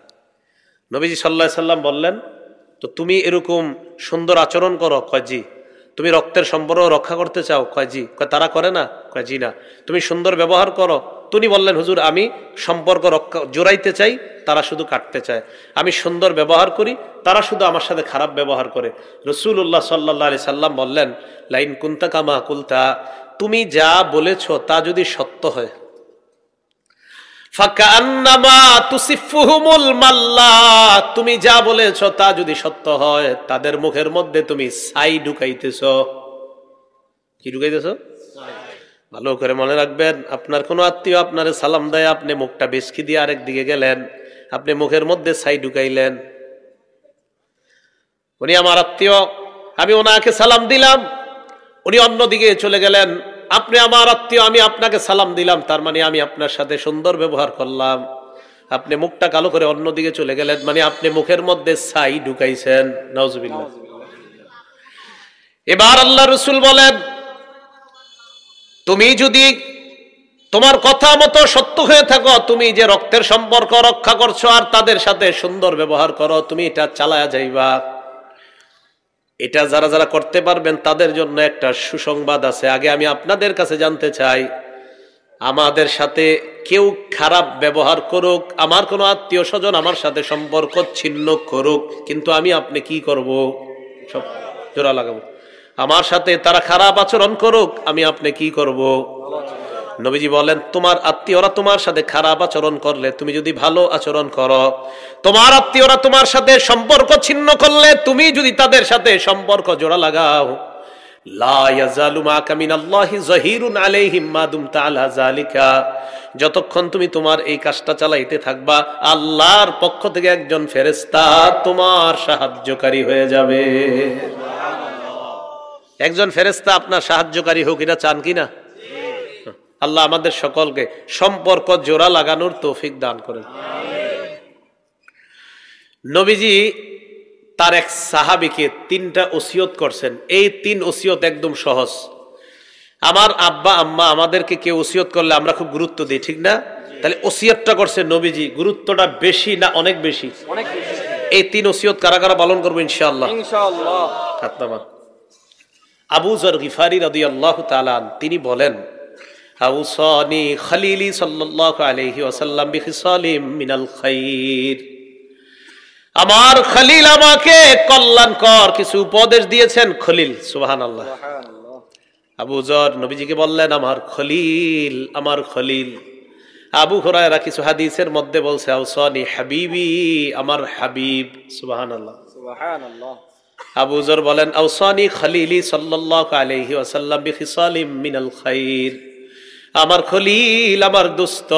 নবীজি সাল্লাল্লাহু আলাইহি সাল্লাম বললেন, তো তুমি এরকম সুন্দর আচরণ করো? কয় জি। তুমি রক্তের সম্পর্ক রক্ষা করতে চাও? কয় জি। কয় তারা করে না? কয় জি না। তুমি সুন্দর ব্যবহার করো? তিনি বললেন, হুজুর আমি সম্পর্ক রক্ষা জোড়াইতে চাই, তারা শুধু কাটতে চায়। আমি সুন্দর ব্যবহার করি, তারা শুধু আমার সাথে খারাপ ব্যবহার করে। রাসূলুল্লাহ সাল্লাল্লাহু আলাইহি সাল্লাম বললেন, লাইন কুনতা কামা কুলতা, তুমি যা বলেছো তা যদি সত্য হয়, ফাকান্নামা তুসিফুহুমুল মাল্লা, তুমি যা বলেছো তা যদি সত্য হয়, তাদের মুখের মধ্যে তুমি ছাই ঢুকাইতেছো। কি ঢুকাইতেছো? ভালো করে মনে রাখবেন, আপনার কোনো আত্মীয় আপনারে সালাম দেয়, আপনি মুখটা বেশকি দিয়ে আরেক দিকে গেলেন, আপনি মুখের মধ্যে ছাই ঢুকাইলেন। উনি আমার আত্মীয়, আমি ওনাকে সালাম দিলাম, উনি অন্যদিকে চলে গেলেন। আপনি আমার আত্মীয়, আমি আপনাকে সালাম দিলাম, তার মানে আমি আপনার সাথে সুন্দর ব্যবহার করলাম। আপনি মুখটা কালো করে অন্যদিকে চলে গেলেন, মানে আপনি মুখের মধ্যে ছাই ঢুকাইছেন। নাউজুবিল্লাহ। এবার আল্লাহ রাসূল বলেন, তুমি যদি তোমার কথা মতো সত্য হয়ে থাকো, তুমি যে রক্তের সম্পর্ক রক্ষা করছো আর তাদের সাথে সুন্দর ব্যবহার করো, তুমি এটা চালায়া যাইবা। এটা যারা যারা করতে পারবেন তাদের জন্য একটা সুসংবাদ আছে। আগে আমি আপনাদের কাছে জানতে চাই, আমাদের সাথে কেউ খারাপ ব্যবহার করুক, আমার কোনো আত্মীয় স্বজন আমার সাথে সম্পর্ক ছিন্ন করুক, কিন্তু আমি আপনি কি করব? সব জোড়া লাগাবো। আমার সাথে তারা খারাপ আচরণ করুক, আমি আপনি কি করব? নবীজি বলেন, তোমার আত্মীয়রা তোমার সাথে খারাপ আচরণ করলে তুমি যদি ভালো আচরণ করো, তোমার আত্মীয়রা তোমার সাথে সম্পর্ক ছিন্ন করলে তুমি যদি তাদের সাথে সম্পর্ক জোড়া লাগাও, লা ইয়াজালু মাকা মিনাল্লাহি যাহিরুন আলাইহিম মা দুমতা আলা যালিকা, যতক্ষণ তুমি তোমার এই কাজটা চালাইতে থাকবা, আল্লাহর পক্ষ থেকে একজন ফেরেশতা তোমার সাহায্যকারী হয়ে যাবে। একজন ফেরেশতা আপনার সাহায্যকারী হোক, এটা চান কিনা? আল্লাহ আমাদের সকলকে সম্পর্ক জোড়া লাগানোর তৌফিক দান করেন। নবীজি তার এক সাহাবীকে 3টা ওসিয়ত করছেন। এই 3 ওসিয়ত একদম সহজ। আমার আব্বা আম্মা আমাদেরকে কেউ ওসিয়ত করলে আমরা খুব গুরুত্ব দিই, ঠিক না? তাহলে ওসিয়তটা করছে নবীজি, গুরুত্বটা বেশি না অনেক বেশি? অনেক বেশি। এই 3 ওসিয়ত কারা কারা পালন করবো ইনশাআল্লাহ? ইনশাআল্লাহ। আবু যর গিফারি রাদিয়াল্লাহু তাআলা আনহু তিনি বলেন, আউসানি খলিলি সাল্লাল্লাহু আলাইহি ওয়াসাল্লাম বিখিসালিম মিনাল খাইর, আমার খলিল আমাকে কল্যাণকর কিছু উপদেশ দিয়েছেন। খলিল, সুবহানাল্লাহ। আবু যর নবীজিকে বললেন, আমার খলিল, আমার খলিল। আবু হুরায়রা কিছু হাদিসের মধ্যে বলছে, আউসানি হাবিবি, আমার হাবিব। সুবহানাল্লাহ, সুবহানাল্লাহ। আবু যর বলেন, আউসানি খলিলি সাল্লাল্লাহু আলাইহি ওয়াসাল্লাম বিখিসালিম মিনাল খাইর, আমার খলিল, আমার দোস্ত।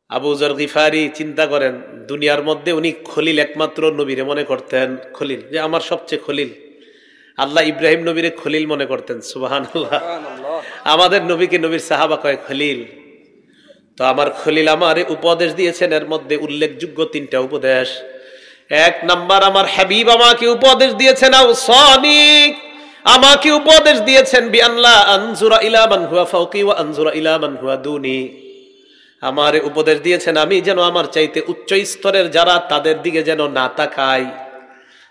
আবু যর গিফারি চিন্তা করেন, দুনিয়ার মধ্যে উনি খলিল একমাত্র নবীরে মনে করতেন খলিল, যে আমার সবচেয়ে খলিল। আল্লাহ ইব্রাহিম নবীরে খলিল মনে করতেন। সুবহানাল্লাহ। আমাদের নবীকে নবীর সাহাবা কয় খলিল। তো আমার খলিল আমারে উপদেশ দিয়েছেন, এর মধ্যে উল্লেখযোগ্য 3টা উপদেশ। 1 নাম্বার, আমার হাবিব আমাকে উপদেশ দিয়েছেন, আউসানি, আমাকে উপদেশ দিয়েছেন, বিআল্লা আনজুরা ইলা মান হুয়া ফাওকি ওয়া আনজুরা ইলা মান হুয়া দুনি, আমারে উপদেশ দিয়েছেন আমি যেন আমার চাইতে উচ্চ স্তরের যারা তাদের দিকে যেন না তাকাই,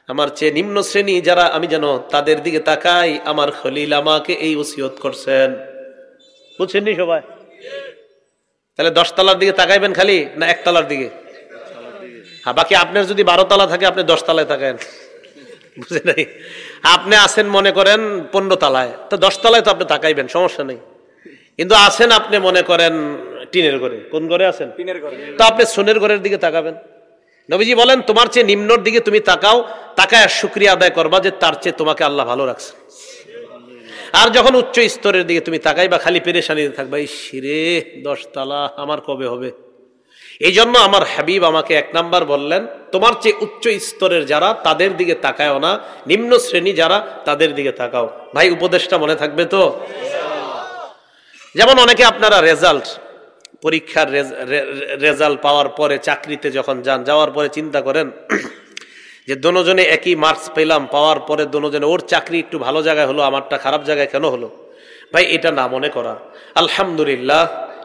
আমার চেয়ে নিম্ন শ্রেণী যারা আমি যেন তাদের দিকে তাকাই। আমার খলিল আমাকে এই ওসিয়ত করছেন। বুঝছেননি সবাই? তাহলে 10 তলার দিকে তাকাইবেন খালি, না 1 তলার দিকে? হ্যাঁ, বাকি আপনার যদি 12 তলা থাকে আপনি 10 তলায় তাকান। বুঝে নাই? আপনি আছেন মনে করেন 15 তলায়, তো 10 তলায় তো আপনি তাকাইবেন, সমস্যা নেই। কিন্তু আছেন আপনি মনে করেন টিনের ঘরে। কোন ঘরে আছেন? টিনের ঘরে। তো আপনি সোনের ঘরের দিকে তাকাবেন। নবীজি বলেন, তোমার চেয়ে নিম্নর দিকে তুমি তাকাও, তাকায় শুকরিয়া আদায় করবা যে তার চেয়ে তোমাকে আল্লাহ ভালো রাখছে। আর যখন উচ্চ স্তরের দিকে তুমি তাকাইবা, খালি পেরেশানিতে থাকবা, এই শিরে 10 তলা আমার কবে হবে, এই জন্য আমার হাবিব আমাকে 1 নাম্বার বললেন, তোমার চেয়ে উচ্চ স্তরের যারা তাদের দিকে তাকাও না, নিম্ন শ্রেণী যারা তাদের দিকে তাকাও। ভাই উপদেশটা মনে থাকবে তো? যেমন অনেকে আপনারা পরীক্ষার রেজাল্ট পাওয়ার পরে চাকরিতে যখন যাওয়ার পরে চিন্তা করেন যে দোনোজনে একই মার্কস পেলাম, পাওয়ার পরে দোনোজনে ওর চাকরি একটু ভালো জায়গায় হলো, আমারটা খারাপ জায়গায় কেন হলো? ভাই এটা না মনে করা, আলহামদুলিল্লাহ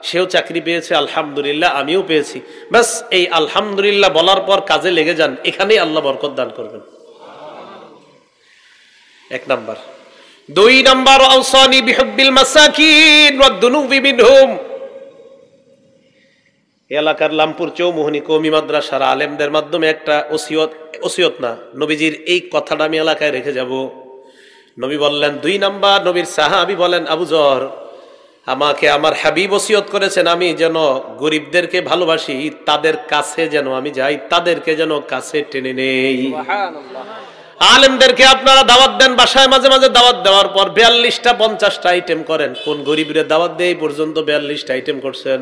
সেও চাকরি পেয়েছে, আলহামদুলিল্লাহ আমিও পেয়েছি, বাস এই আলহামদুলিল্লাহ বলার পর কাজে লেগে যান, এখানেই আল্লাহ বরকত দান করবেন। 1 নাম্বার। 2 নাম্বার, আওসানি বিহুব্বিল মাসাকিন ওয়াদ দুনুবি মিনহুম। এলাকার লামপুর চৌমুহনী কওমি মাদ্রাসার আলেমদের মাধ্যমে একটা ওসিয়ত না, নবীজির এই কথাটা আমি এলাকায় রেখে যাব। নবী বললেন 2 নাম্বার, নবীর সাহাবী বলেন আবু যর, আমাকে আমার হাবিব ওসিয়ত করেছেন আমি যেন গরিবদেরকে ভালোবাসি, তাদের কাছে যেন আমি যাই, তাদেরকে যেন কাছে টেনে নেই। আলেমদেরকে আপনারা দাওয়াত দেন, বাসায় মাঝে মাঝে দাওয়াত দেওয়ার পর 42টা 50টা আইটেম করেন, কোন গরিবের দাওয়াত দিয়ে পর্যন্ত 42টা আইটেম করছেন?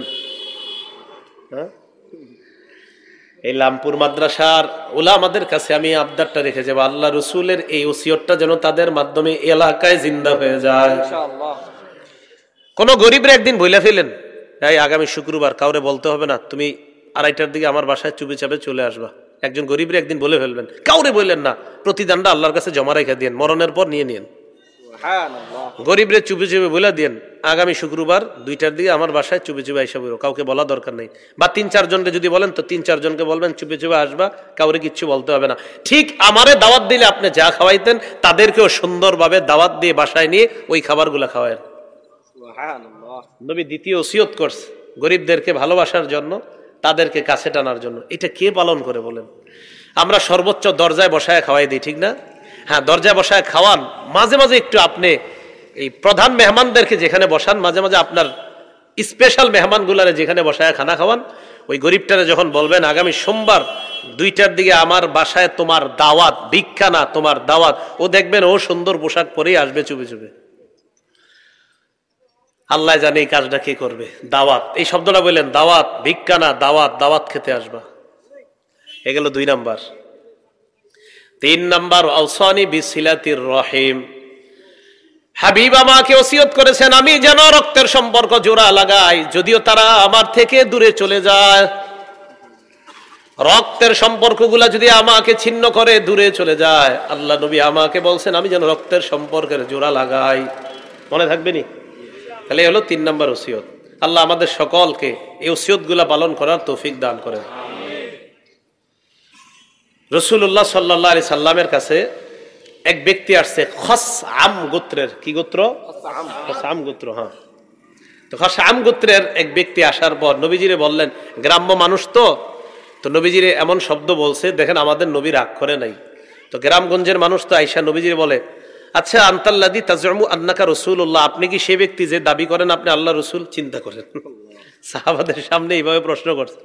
এই লামপুর মাদ্রাসার উলামাদের কাছে আমি আবদারটা রেখে যাব, আল্লাহ রসুলের এই ওসিয়তটা যেন তাদের মাধ্যমে এলাকায় জিন্দা হয়ে যায়। কোন গরিবরা একদিন বইলা ফেলেন, এই আগামী শুক্রবার কাউরে বলতে হবে না, তুমি 2:30টার দিকে আমার বাসায় চুপি চাপে চলে আসবা। একজন গরিবরা একদিন বলে ফেলবেন, কাউরে বললেন না, প্রতিদানটা আল্লাহর কাছে জমা রেখে দিন, মরণের পর নিয়ে নিন। গরিবরে চুপি চুপি বলে দিন, আগামী শুক্রবার 2টার দিকে আমার বাসায় চুপি চুপি আইসা বলো, কাউকে বলা দরকার নেই। বা 3-4 জনকে যদি বলেন তো 3-4 জনকে বলবেন চুপি চুপি আসবা, কাউরে কিচ্ছু বলতে হবে না। ঠিক আমারে দাওয়াত দিলে আপনি যা খাওয়াইতেন তাদেরকেও সুন্দরভাবে দাওয়াত দিয়ে বাসায় নিয়ে ওই খাবারগুলো খাওয়ায়। নবী দ্বিতীয় ওসিয়ত করছে গরিবদেরকে ভালোবাসার জন্য, তাদেরকে কাছে টানার জন্য। এটা কে পালন করে বলেন? আমরা সর্বোচ্চ দরজায় বসায় খাওয়াই দিই, ঠিক না? হ্যাঁ, দরজায় বসায় খাওয়ান, মাঝে মাঝে একটু আপনি এই প্রধান মেহমানদেরকে যেখানে বসান, মাঝে মাঝে আপনার স্পেশাল মেহমানগুলারে যেখানে বসায় খানা খাওয়ান, ওই গরিবটারে যখন বলবেন আগামী সোমবার 2টার দিকে আমার বাসায় তোমার দাওয়াত, ভিক্ষা না তোমার দাওয়াত, ও দেখবেন ও সুন্দর পোশাক পরেই আসবে চুপে চুপে। আল্লাহ জানে এই কাজটা কে করবে। দাওয়াত, এই শব্দটা বললেন, দাওয়াত, ভিক্ষা না দাওয়াত, দাওয়াত খেতে আসবা। এ গেল 2 নাম্বার। 3 নাম্বার, আওসানি বিসিলাতির রহিম। হাবিব আমাকে ওসিয়ত করেছেন আমি যেন রক্তের সম্পর্ক জোড়া লাগাই, যদিও তারা আমার থেকে দূরে চলে যায়। রক্তের সম্পর্কগুলা যদি আমাকে ছিন্ন করে দূরে চলে যায়, আল্লাহ নবী আমাকে বলছেন আমি যেন রক্তের সম্পর্কের জোড়া লাগাই। মনে থাকবে নি? তাহলে হলো 3 নাম্বার ওসিয়ত। আল্লাহ আমাদের সকলকে এই ওসিয়তগুলা পালন করার তৌফিক দান করেন। রাসূলুল্লাহ সাল্লাল্লাহু আলাইহি সাল্লামের কাছে এক ব্যক্তি আসছে, খসআম গোত্রের। কি গোত্র? খসআম গোত্র। হ্যাঁ, তো খসআম গোত্রের এক ব্যক্তি আসার পর নবীজিরে বললেন, গ্রাম্য মানুষ তো নবীজিরে এমন শব্দ বলছে, দেখেন আমাদের নবী রাগ করে নাই। তো গ্রামগঞ্জের মানুষ তো আইসা নবীজিরে বলে, আচ্ছা আনতাল্লাযী তাজউমু আন্নাকা রাসূলুল্লাহ, আপনি কি সেই ব্যক্তি যে দাবি করেন আপনি আল্লাহ রসুল? চিন্তা করেন, সাহাবাদের সামনে এইভাবে প্রশ্ন করছে।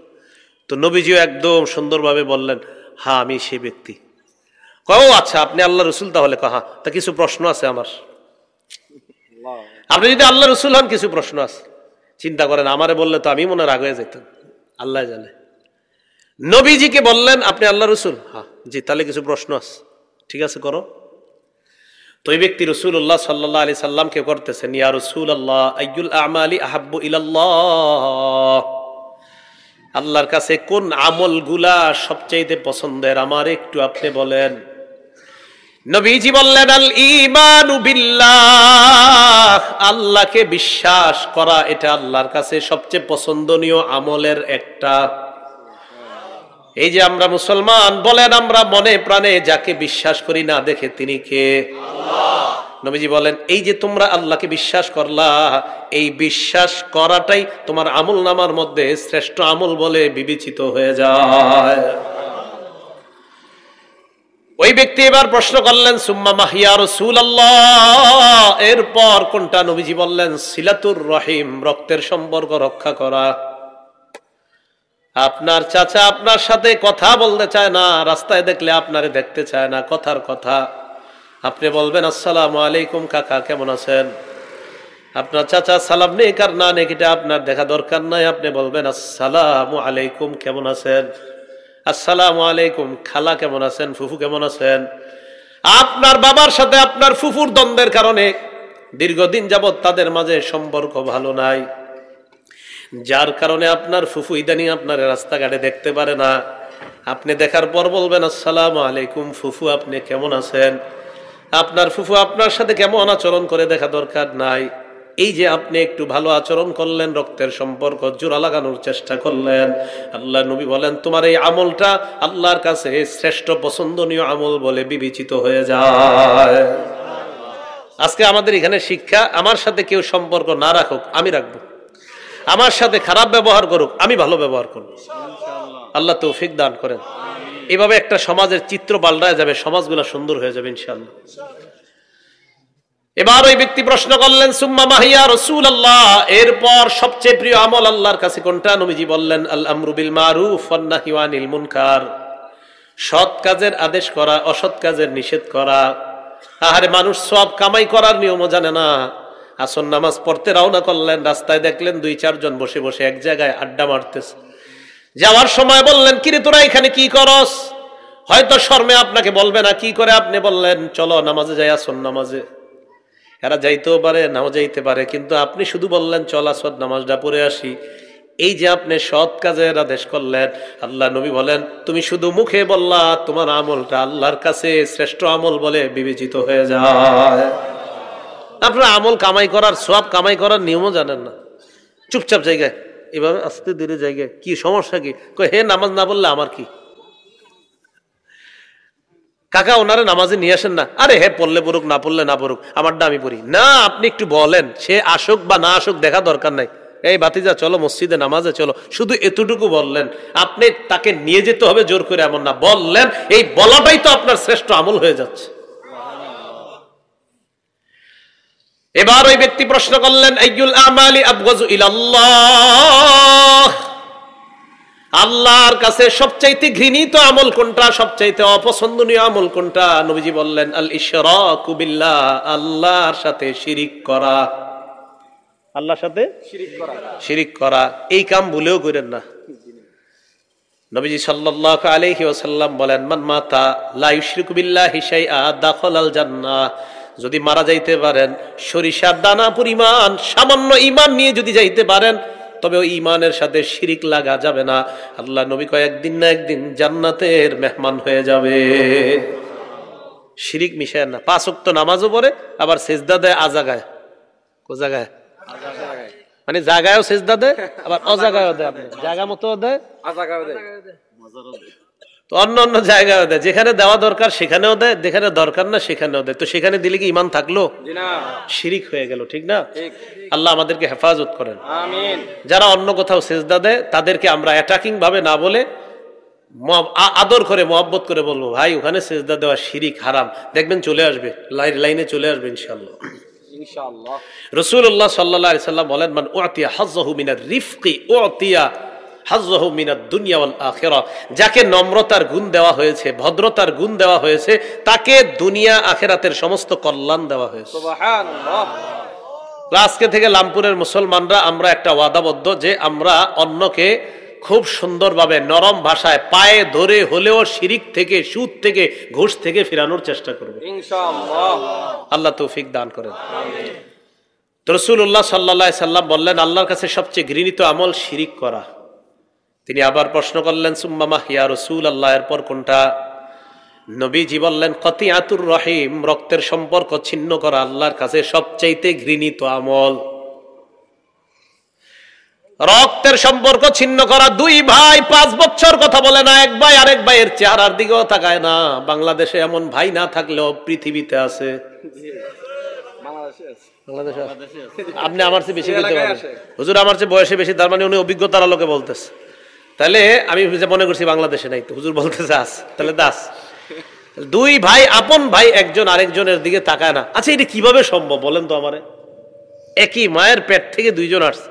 তো নবীজিও একদম সুন্দরভাবে বললেন, হ্যাঁ আমি সেই ব্যক্তি। ও আচ্ছা, আপনি আল্লাহ রসুল? তাহলে হ্যাঁ, তা কিছু প্রশ্ন আছে আমার। আপনি যদি আল্লাহ রসুল হন, কিছু প্রশ্ন আছে। চিন্তা করেন, আমারে বললে তো আমি মনে রাগ হয়ে যেতাম, আল্লাহ জানে। নবীজিকে বললেন আপনি আল্লাহ রসুল? হ্যাঁ। জি, তাহলে কিছু প্রশ্ন আছে। ঠিক আছে, করো। তো এই ব্যক্তি রাসূলুল্লাহ সাল্লাল্লাহু আলাইহি সাল্লামকে করতেছেন, ইয়া রাসূলুল্লাহ আইয়ুল আমালি আহাব্বু ইলাল্লাহ, আল্লাহর কাছে কোন আমলগুলা সবচেয়ে পছন্দের আমার একটু আপনি বলেন। নবীজি বললেন, আল ঈমানু বিল্লাহ, আল্লাহকে বিশ্বাস করা, এটা আল্লাহর কাছে সবচেয়ে পছন্দনীয় আমলের একটা। এই যে আমরা মুসলমান, বলেন আমরা মনে প্রাণে যাকে বিশ্বাস করি না দেখে তিনি কে? আল্লাহ। নবীজি বলেন, এই যে তোমরা আল্লাহকে বিশ্বাস করলা, এই বিশ্বাস করাটাই তোমার আমল নামার মধ্যে শ্রেষ্ঠ আমল বলে বিবেচিত হয়ে যায়। ওই ব্যক্তি এবার প্রশ্ন করলেন, সুম্মা মা ইয়া রাসূলুল্লাহ, এরপর কোনটা? নবীজি বললেন, সিলাতুর রহিম, রক্তের সম্পর্ক রক্ষা করা। আপনার চাচা আপনার সাথে কথা বলতে চায় না, রাস্তায় দেখলে আপনারে দেখতে চায় না, কথার কথা আপনি বলবেন আসসালামু আলাইকুম কাকা, কেমন আছেন? আপনার চাচা সালাম নেক আর না নেক এটা আপনার দেখা দরকার নাই। আপনি বলবেন আসসালামু আলাইকুম, কেমন আছেন? আসসালামু আলাইকুম, খালা কেমন আছেন? ফুফু কেমন আছেন? আপনার বাবার সাথে আপনার ফুফুর দ্বন্দ্বের কারণে দীর্ঘদিন যাবৎ তাদের মাঝে সম্পর্ক ভালো নাই, যার কারণে আপনার ফুফু ইদানিং আপনার রাস্তাঘাটে দেখতে পারে না। আপনি দেখার পর বলবেন আসসালামু আলাইকুম ফুফু, আপনি কেমন আছেন? আপনার ফুফু আপনার সাথে কেমন আচরণ করে দেখা দরকার নাই। এই যে আপনি একটু ভালো আচরণ করলেন, রক্তের সম্পর্ক জোড়া লাগানোর চেষ্টা করলেন, আল্লাহ নবী বলেন তোমার এই আমলটা আল্লাহর কাছে শ্রেষ্ঠ পছন্দনীয় আমল বলে বিবেচিত হয়ে যায়। আজকে আমাদের এখানে শিক্ষা, আমার সাথে কেউ সম্পর্ক না রাখুক আমি রাখবো, আমার সাথে খারাপ ব্যবহার করুক আমি ভালো ব্যবহার করব। আল্লাহ তৌফিক দান করেন। এভাবে একটা সমাজের চিত্র পাল্টায় যাবে, সমাজগুলো সুন্দর হয়ে যাবে ইনশাআল্লাহ। এবার ওই ব্যক্তি প্রশ্ন করলেন সুম্মা মাহিয়া রাসূলুল্লাহ, এরপর সবচেয়ে প্রিয় আমল আল্লাহর কাছে কোনটা? নবীজি বললেন আল আমরু বিল মারুফ ওয়ান নাহয়ু আনিল মুনকার, সৎ কাজের আদেশ করা, অসৎ কাজের নিষেধ করা। আহারে মানুষ সব কামাই করার নিয়মও জানে না। আসর নামাজ পড়তে রওনা করলেন, রাস্তায় দেখলেন 2-4 জন বসে বসে এক জায়গায় আড্ডা মারতেছে। যাওয়ার সময় বললেন কিরে তোরা এখানে কি করস? হয়তো শর্মে আপনাকে বলবে না, কি করে আপনি বললেন চলো নামাজে যাই, আসর নামাজে। এরা যাইতেও পারে নাও যাইতে পারে, কিন্তু আপনি শুধু বললেন চল আসর নামাজটা পড়ে আসি। এই যে আপনি সৎ কাজের আদেশ করলেন, আল্লাহ নবী বলেন তুমি শুধু মুখে বললা, তোমার আমলটা আল্লাহর কাছে শ্রেষ্ঠ আমল বলে বিবেচিত হয়ে যায়। আপনারা আমল কামাই করার, সওয়াব কামাই করার নিয়মও জানেন না, চুপচাপ জায়গায় এভাবে আস্তে ধীরে জায়গায়, কি সমস্যা কি? হে নামাজ না বললে আমার কি? কাকা ওনারে নামাজে নিয়ে আসেন না। আরে হে পড়লে পড়ুক, না পড়লে না পড়ুক, আমারটা আমি পড়ি না। আপনি একটু বলেন, সে আসুক বা না আসুক দেখা দরকার নাই। এই ভাতিজা চলো মসজিদে নামাজে চলো, শুধু এতটুকু বললেন। আপনি তাকে নিয়ে যেতে হবে জোর করে এমন না, বললেন, এই বলাটাই তো আপনার শ্রেষ্ঠ আমল হয়ে যাচ্ছে। এবার ওই ব্যক্তি প্রশ্ন করলেন আইয়ুল আমালি আবগাযু ইলাল্লাহ, আল্লাহর কাছে সবচাইতে ঘৃণিত আমল কোনটা, সবচাইতে অপছন্দনীয় আমল কোনটা? নবীজি বললেন আল ইশরাকু বিল্লাহ, আল্লাহর সাথে শিরিক করা। আল্লাহর সাথে শিরিক করা, এই কাম ভুলেও করেন না। নবীজি সাল্লাল্লাহু আলাইহি ওয়াসাল্লাম বলেন মান মাতা লা ইউশরিকু বিল্লাহি শাইআ দাখালাল জান্নাহ, যদি মারা যাইতে পারেন সরিষার দানা পরিমাণ সামান্য ঈমান নিয়ে যদি যাইতে পারেন, তবে ওই ঈমানের সাথে শিরিক লাগা যাবে না। আল্লাহ নবী কয় একদিন না একদিন জান্নাতের মেহমান হয়ে যাবে। শিরিক মিশায় না। 5 ওয়াক্ত নামাজও পড়ে, আবার সিজদা দেয় আজাগায়। কো জায়গায়? মানে জায়গায়ও সিজদা দেয়, আবার অজাগায়ও দেয়। আপনি জায়গা মতো দেয়, আজাগায়ও দেয়, তো অন্য অন্য জায়গায়ও দেয়। যেখানে দেওয়া দরকার সেখানেও দেয়, যেখানে দরকার না সেখানেও দেয়। তো সেখানে দিলে কি ঈমান থাকলো? শিরিক হয়ে গেল, ঠিক না? আল্লাহ আমাদেরকে হেফাজত করেন, আমিন। যারা অন্য কোথাও সিজদা দেয় তাদেরকে আমরা অ্যাটাকিং ভাবে না বলে আদর করে মহব্বত করে বলবো, ভাই ওখানে সিজদা দেওয়া শিরিক, হারাম। দেখবেন চলে আসবে, লাইনে চলে আসবে ইনশাআল্লাহ। রাসূলুল্লাহ সাল্লাল্লাহু আলাইহি সাল্লাম বলেন মান উতিয়া হাজ্জাহু মিনার রিফকি উতিয়া হাজ্জাহু মিনাদ দুনিয়া ওয়াল আখিরাহ, যাকে নম্রতার গুণ দেওয়া হয়েছে, ভদ্রতার গুণ দেওয়া হয়েছে, তাকে দুনিয়া আখিরাতের সমস্ত কল্যাণ দেওয়া হয়েছে। সুবহানাল্লাহ। আজকে থেকে লামপুরের মুসলমানরা আমরা একটা ওয়াদাবদ্ধ যে আমরা অন্যকে খুব সুন্দরভাবে নরম ভাষায় পায়ে ধরে হলেও শিরিক থেকে, সুদ থেকে, ঘুষ থেকে ফিরানোর চেষ্টা করব ইনশাআল্লাহ। আল্লাহ তৌফিক দান করেন। রাসূলুল্লাহ সাল্লাল্লাহু আলাইহি সাল্লাম বললেন আল্লাহর কাছে সবচেয়ে ঘৃণিত আমল শিরিক করা। তিনি আবার প্রশ্ন করলেন সুম্মা মা ইয়া রাসূলুল্লাহ, এরপর কোনটা? নবীজি বললেন কতিয়াতুর রহিম, রক্তের সম্পর্ক ছিন্ন করা আল্লাহর কাছে সবচাইতে ঘৃণিত আমল। রক্তের সম্পর্ক ছিন্ন করা। 2 ভাই 5 বছর কথা বলে না, এক ভাই আরেক ভাইয়ের চেহারার দিকেও তাকায় না। বাংলাদেশে এমন ভাই না থাকলেও পৃথিবীতে আছে। আপনি আমার চেয়ে বেশি বলতে পারেন, হুজুর আমার চেয়ে বয়সে বেশি, তার মানে উনি অভিজ্ঞতার আলোকে বলতেছে। তাহলে আমি মনে করছি বাংলাদেশে নাই, তো হুজুর বলতেছে আস, তাহলে দাস। 2 ভাই, আপন ভাই, একজন আরেকজনের দিকে তাকায় না। আচ্ছা এটা কিভাবে সম্ভব বলেন তো আমারে? একই মায়ের পেট থেকে 2 জন আসছে,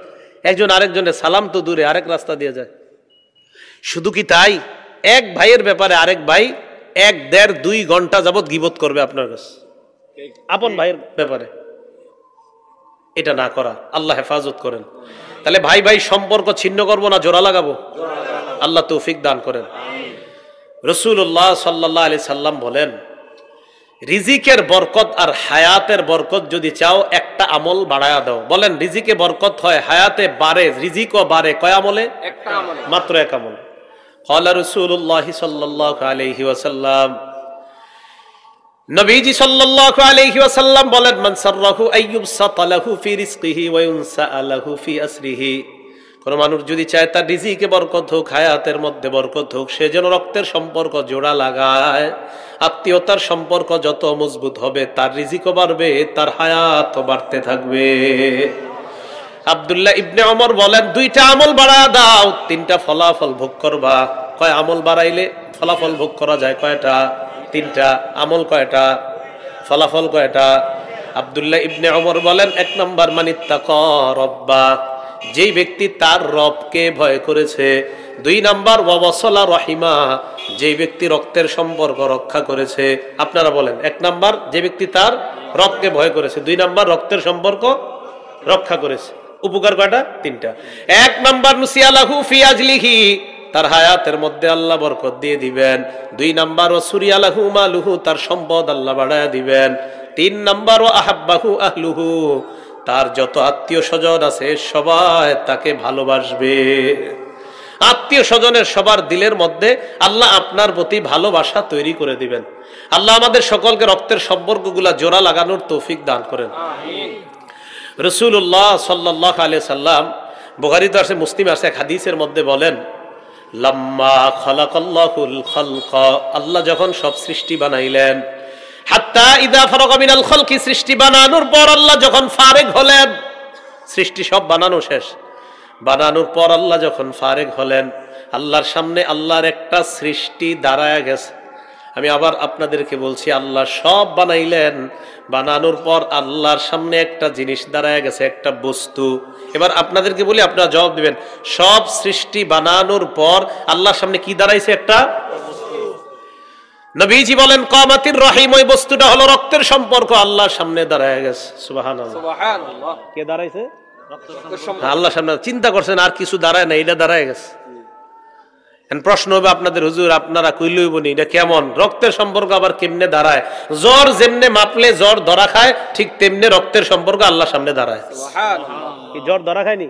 একজন আরেকজনের সালাম তো দূরে, আরেক রাস্তা দিয়ে যায়। শুধু কি তাই, এক ভাইয়ের ব্যাপারে আরেক ভাই 1-1.5-2 ঘন্টা যাবত গীবত করবে আপনার কাছে, আপন ভাইয়ের ব্যাপারে। এটা না করা। আল্লাহ হেফাজত করেন। তাহলে ভাই ভাই সম্পর্ক ছিন্ন করবো না জোড়া লাগাবো? আল্লাহ তৌফিক দান করেন। রাসূলুল্লাহ সাল্লাল্লাহু আলাইহি সাল্লাম বলেন, রিজিকের বরকত আর হায়াতের বরকত যদি চাও একটা আমল বাড়ায়া দাও। বলেন রিজিকে বরকত হয়, হায়াতে বাড়ে, রিজিকও বাড়ে কয় আমলে? একটা আমলে, মাত্র এক আমল। ক্বালা রাসূলুল্লাহ সাল্লাল্লাহু আলাইহি ওয়াসাল্লাম, নবীজি সাল্লাল্লাহু আলাইহি ওয়াসাল্লাম বলেন, মান সাররাহু আইয়ুবসাতা লাহু ফি রিজকিহি ওয়া ইউনসা লাহু ফি আসরিহি। কোন মানুষ যদি চায় তার রিজিকে বরকত হোক, হায়াতের মধ্যে বরকত হোক, সে যেন রক্তের সম্পর্ক জোড়া লাগায়। আত্মীয়তার সম্পর্ক যত মজবুত হবে তার রিজিকও বাড়বে, তার হায়াতও বাড়তে থাকবে। আব্দুল্লাহ ইবনে ওমর বলেন, দুইটা আমল বাড়া দাও, তিনটা ফলাফল ভোগ করবা। কয় আমল বাড়াইলে ফলাফল ভোগ করা যায়? কয়টা? তিনটা। আমল কয়টা? ফলাফল কয়টা? আব্দুল্লাহ ইবনে ওমর বলেন, এক নাম্বার মানিত্তাকা রব্বা, যেই ব্যক্তি তার রবকে ভয় করেছে। দুই নাম্বার ওয়াসালা রহিমা, যেই ব্যক্তি রক্তের সম্পর্ক রক্ষা করেছে। আপনারা বলেন, এক নাম্বার যে ব্যক্তি তার রবকে ভয় করেছে, দুই নাম্বার রক্তের সম্পর্ক রক্ষা করেছে। উপকার কয়টা? তিনটা। এক নাম্বার নুসিয়ালাহু ফি আজলিহি, তার হায়াতের মধ্যে আল্লাহ বরকত দিয়ে দিবেন। দুই নাম্বার ওয়াসুরিয়ালাহু মালুহু, তার সম্পদ আল্লাহ বাড়ায়া দিবেন। তিন নাম্বার ওয়া আহাব্বাহু আহলুহু, তার যত আত্মীয় স্বজন আছে সবাই তাকে ভালোবাসবে। আত্মীয় স্বজনের সবার দিলের মধ্যে আল্লাহ আপনার প্রতি ভালোবাসা তৈরি করে দিবেন। আল্লাহ আমাদের সকলকে রক্তের সম্পর্কগুলা জোড়া লাগানোর তৌফিক দান করেন। রাসূলুল্লাহ সাল্লাল্লাহু আলাইহি সাল্লাম, বুখারীতে আছে, মুসলিমে আছে, এক হাদিসের মধ্যে বলেন, লাম্মা খালাকাল্লাহুল খালকা, আল্লাহ যখন সব সৃষ্টি বানাইলেন, হাত্তা ইদা ফারাগা মিনাল খালকি, সৃষ্টি বানানোর পর আল্লাহ যখন ফারেগ হলেন, সৃষ্টি সব বানানো শেষ, বানানোর পর আল্লাহ যখন ফারেগ হলেন, আল্লাহর সামনে আল্লাহর একটা সৃষ্টি দাঁড়ায় গেছে। আমি আবার আপনাদেরকে বলছি, আল্লাহ সব বানাইলেন, বানানোর পর আল্লাহর সামনে একটা জিনিস দাঁড়ায় গেছে, একটা বস্তু। এবার আপনাদেরকে বলি, আপনারা জবাব দিবেন, সব সৃষ্টি বানানোর পর আল্লাহর সামনে কি দাঁড়াইছে? একটা বস্তু। নবীজি বলেন, কামাতির রহিম, ওই বস্তুটা হলো রক্তের সম্পর্ক, আল্লাহর সামনে দাঁড়ায় গেছে। সুবহানাল্লাহ, সুবহানাল্লাহ। কে দাঁড়াইছে? আল্লাহর সামনে। চিন্তা করছেন আর কিছু দাঁড়ায় না, এটা দাঁড়ায় গেছে। প্রশ্ন হবে আপনাদের, হুজুর আপনারা কইলই বনি, এটা কেমন? রক্তের সম্পর্ক আবার কেমনে দাঁড়ায়? জ্বর যেমনে মাপলে জ্বর ধরা খায়, ঠিক তেমনি রক্তের সম্পর্ক আল্লাহর সামনে দাঁড়ায়। কি জ্বর ধরা খায়নি?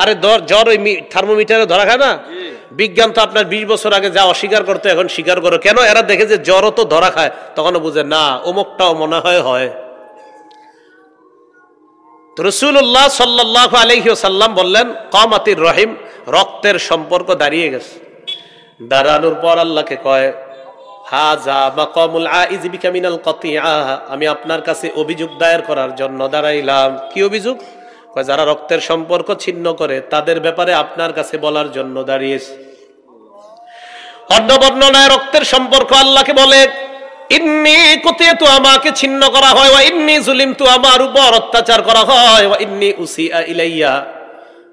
আরে জ্বর ওই থার্মোমিটারে ধরা খায় না? বিজ্ঞান তো আপনার 20 বছর আগে যা অস্বীকার করতে এখন স্বীকার করো কেন? এরা দেখে যে জ্বরও তো ধরা খায়, তখনও বুঝে না অমুকটাও মনে হয়। রাসূলুল্লাহ সাল্লাল্লাহু আলাইহি ওয়াসাল্লাম বললেন, কামাতির রহিম, রক্তের সম্পর্ক দাঁড়িয়ে গেছে। দাঁড়ানোর পর আল্লাহকে কয়, হাযা মাকামুল আইজ বিকা মিনাল কাতিআ, আমি আপনার কাছে অভিযোগ দায়ের করার জন্য দাঁড়াইলাম। কি অভিযোগ? কয় যারা রক্তের সম্পর্ক ছিন্ন করে তাদের ব্যাপারে আপনার কাছে বলার জন্য দাঁড়িয়েছে। অন্য বর্ণনায় রক্তের সম্পর্ক আল্লাহকে বলে, ইন্নী কুতিতু, আমাকে ছিন্ন করা হয়, ওয়া ইন্নী যুলিমতু, আমার উপর অত্যাচার করা হয়, ওয়া ইন্নী উসিআ ইলাইয়া,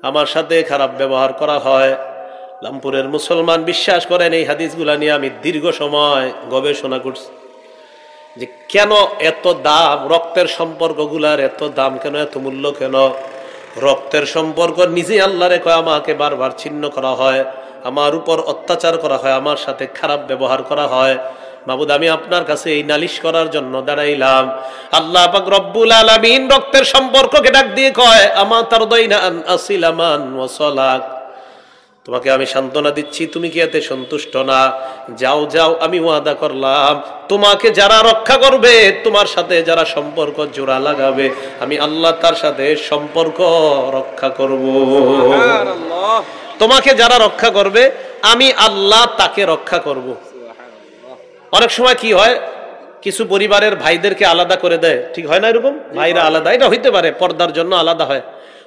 আমার সাথে খারাপ ব্যবহার করা হয়। লামপুরের মুসলমান বিশ্বাস করেন, এই হাদিসগুলা নিয়ে আমি দীর্ঘ সময় গবেষণা করছি যে কেন এত দাম, রক্তের সম্পর্কগুলার এত দাম কেন, এত মূল্য কেন? রক্তের সম্পর্ক নিজে আল্লাহরে কয়, আমাকে বারবার ছিন্ন করা হয়, আমার উপর অত্যাচার করা হয়, আমার সাথে খারাপ ব্যবহার করা হয়। মাবুদ, আমি আপনার কাছে এই নালিশ করার জন্য দাঁড়াইলাম। আল্লাহ পাক রব্বুল আলামিন রক্তের সম্পর্ককে ডাক দিয়ে কয়, আমা তারদাইনা আন আসিলা মান ওয়াসালাক, তোমাকে আমি সান্ত্বনা দিচ্ছি, তুমি কি এতে সন্তুষ্ট না? যাও যাও, আমি ওয়াদা করলাম, তোমাকে যারা রক্ষা করবে, তোমার সাথে যারা সম্পর্ক জোড়া লাগাবে, আমি আল্লাহ তার সাথে সম্পর্ক রক্ষা করব। সুবহানাল্লাহ। তোমাকে যারা রক্ষা করবে, আমি আল্লাহ তাকে রক্ষা করব। অনেক সময় কি হয়, কিছু পরিবারের ভাইদেরকে আলাদা করে দেয়, ঠিক হয় না? এরকম ভাইরা আলাদা, এটা হইতে পারে পর্দার জন্য আলাদা হয়।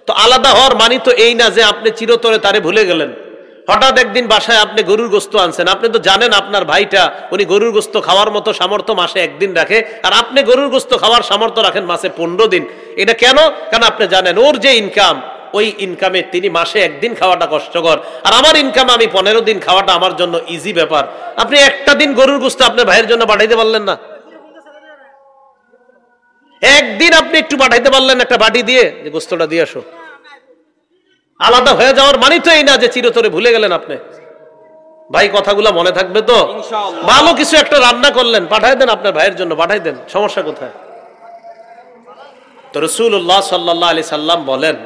তো আলাদা হওয়ার মানে তো এই না যে আপনি চিরতরে তারে ভুলে গেলেন। হঠাৎ একদিন বাসায় আপনি গরুর গোস্ত আনছেন, আপনি তো জানেন আপনার ভাইটা উনি গরুর গোস্ত খাওয়ার মতো সামর্থ্য মাসে একদিন রাখে, আর আপনি গরুর গোস্ত খাওয়ার সামর্থ্য রাখেন মাসে 15 দিন। এটা কেন? কারণ আপনি জানেন ওর যে ইনকাম, ওই ইনকামে তিনি মাসে একদিন খাওয়াটা কষ্টকর, আর আমার ইনকাম আমি 15 দিন খাওয়াটা আমার জন্য ইজি ব্যাপার। আপনি একটা দিন গরুর গোস্ত আপনার ভাইয়ের জন্য পাঠাইতে পারলেন না? একদিন আপনি একটু পাঠাইতে পারলেন একটা বাটি দিয়ে, যে গোস্তটা দিয়ে আসো, আলাদা হয়ে যাওয়ার মানে তো এই না যে চিরতরে ভুলে গেলেন আপনি। ভাই কথাগুলো মনে থাকবে তো? ভালো কিছু একটা রান্না করলেন, পাঠাই দেন আপনার ভাইয়ের জন্য, পাঠাই দেন, সমস্যা কোথায়? তো রাসূলুল্লাহ সাল্লাল্লাহু আলাইহি সাল্লাম বলেন,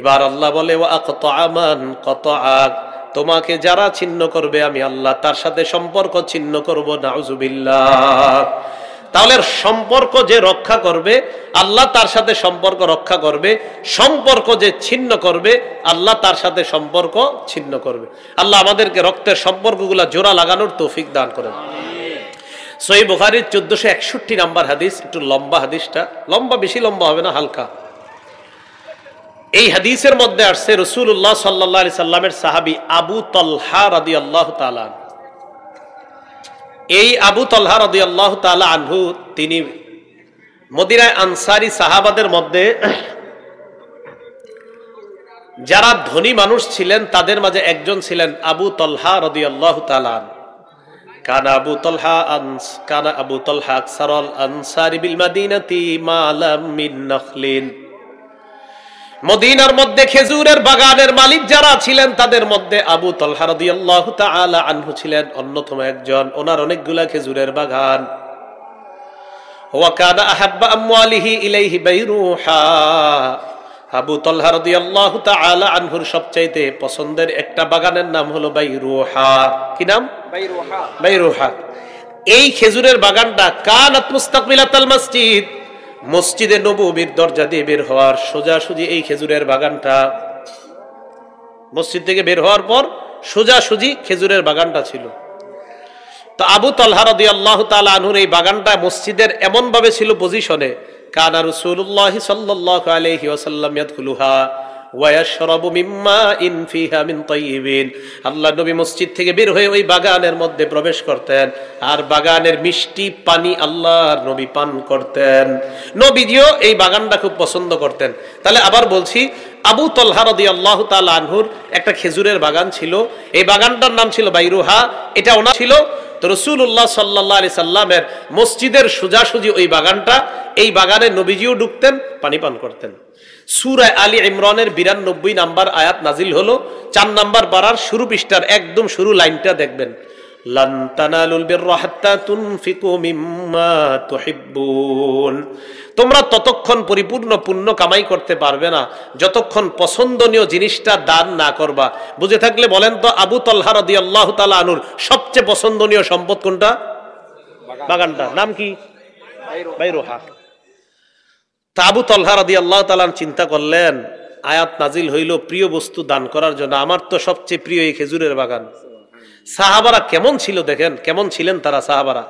এবার আল্লাহ বলে ওয়াকতাআমান কতআক, তোমাকে যারা ছিন্ন করবে আমি আল্লাহ তার সাথে সম্পর্ক ছিন্ন করব, নাউযুবিল্লাহ। তাহলে সম্পর্ক যে রক্ষা করবে আল্লাহ তার সাথে সম্পর্ক রক্ষা করবে, সম্পর্ক যে ছিন্ন করবে আল্লাহ তার সাথে সম্পর্ক ছিন্ন করবে। আল্লাহ আমাদেরকে রক্তের সম্পর্কগুলা জোড়া লাগানোর তৌফিক দান করেন। সহিহ বুখারীর 1461 নাম্বার হাদিস, একটু লম্বা হাদিসটা, লম্বা বেশি লম্বা হবে না, হালকা। এই হাদিসের মধ্যে আসছে রাসূলুল্লাহ সাল্লাল্লাহু আলাইহি সাল্লামের সাহাবী আবু তালহা রাদিয়াল্লাহু তাআলা, এই আবু তালহা রাদিয়াল্লাহু তাআলা আনহু তিনি মদিনায় আনসারী সাহাবাদের মধ্যে যারা ধনী মানুষ ছিলেন তাদের মাঝে একজন ছিলেন আবু তালহা রাদিয়াল্লাহু তাআলা। কানা আবু তালহা আকসারুল আনসারি বিল মাদিনাতি মা লাম মিন নাখলিন, মদিনার মধ্যে খেজুরের বাগানের মালিক যারা ছিলেন তাদের মধ্যে আবু তালহা রাদিয়াল্লাহু তাআলা আনহু ছিলেন অন্যতম একজন, ওনার অনেকগুলা খেজুরের বাগান। ওয়া কানা আহাব্বা আমওয়ালিহি ইলাইহি বাইরুহা, আবু তালহা রাদিয়াল্লাহু তাআলা আনহুর সবচাইতে পছন্দের একটা বাগানের নাম হলো বাইরুহা। কি নাম? বাইরুহা। বাইরুহা। এই খেজুরের বাগানটা কানাত মুস্তাকবিলাতাল মসজিদ, মসজিদে নববীর দরজা দিয়ে বের হওয়ার সোজাসুজি এই খেজুরের বাগানটা, মসজিদ থেকে বের হওয়ার পর সোজাসুজি খেজুরের বাগানটা ছিল। তো আবু তালহা রাদিয়াল্লাহু তাআলা আনহুর এই বাগানটা মসজিদের এমন ভাবে ছিল পজিশনে, কানা রাসূলুল্লাহ সাল্লাল্লাহু আলাইহি ওয়াসাল্লাম ইয়াদখুলুহা ওয়া ইয়াশরাবু মিম্মা ইন ফিহা মিন তাইয়িবিন, আল্লাহর নবী মসজিদ থেকে বের হয়ে ওই বাগানের মধ্যে প্রবেশ করতেন আর বাগানের মিষ্টি পানি আল্লাহর নবী পান করতেন। নবীজিও এই বাগানটা খুব পছন্দ করতেন। তাহলে আবার বলছি, আবু তালহা রাদিয়াল্লাহু তাআলা আনহুর একটা খেজুরের বাগান ছিল, এই বাগানটার নাম ছিল বাইরুহা, এটা ওনার ছিল। তো রাসূলুল্লাহ সাল্লাল্লাহু আলাইহি সাল্লামের মসজিদের সোজাসুজি ওই বাগানটা, এই বাগানে নবীজিও ঢুকতেন, পানি পান করতেন। সূরা আলী ইমরানের 92 নাম্বার আয়াত নাজিল হলো, 4 নাম্বার পারার শুরু পৃষ্ঠার একদম শুরু লাইনটা দেখবেন, লান তানালুল বিররা হাত্তা তুনফিকু মিম্মা তুহিব্বুন, তোমরা ততক্ষণ পরিপূর্ণ পুণ্য কামাই করতে পারবে না যতক্ষণ পছন্দনীয় জিনিসটা দান না করবা। বুঝে থাকলে বলেন তো, আবু তালহা রাদিয়াল্লাহু তাআলা আনহুর সবচেয়ে পছন্দনীয় সম্পদ কোনটা? বাগানটা। নাম কি? বাইরুহা। তা আবু তালহা রাদিয়াল্লাহু তাআলা চিন্তা করলেন, আয়াত নাজিল হইল প্রিয় বস্তু দান করার জন্য, আমার তো সবচেয়ে প্রিয় এই খেজুরের বাগান। সাহাবারা কেমন ছিল দেখেন, কেমন ছিলেন তারা সাহাবারা।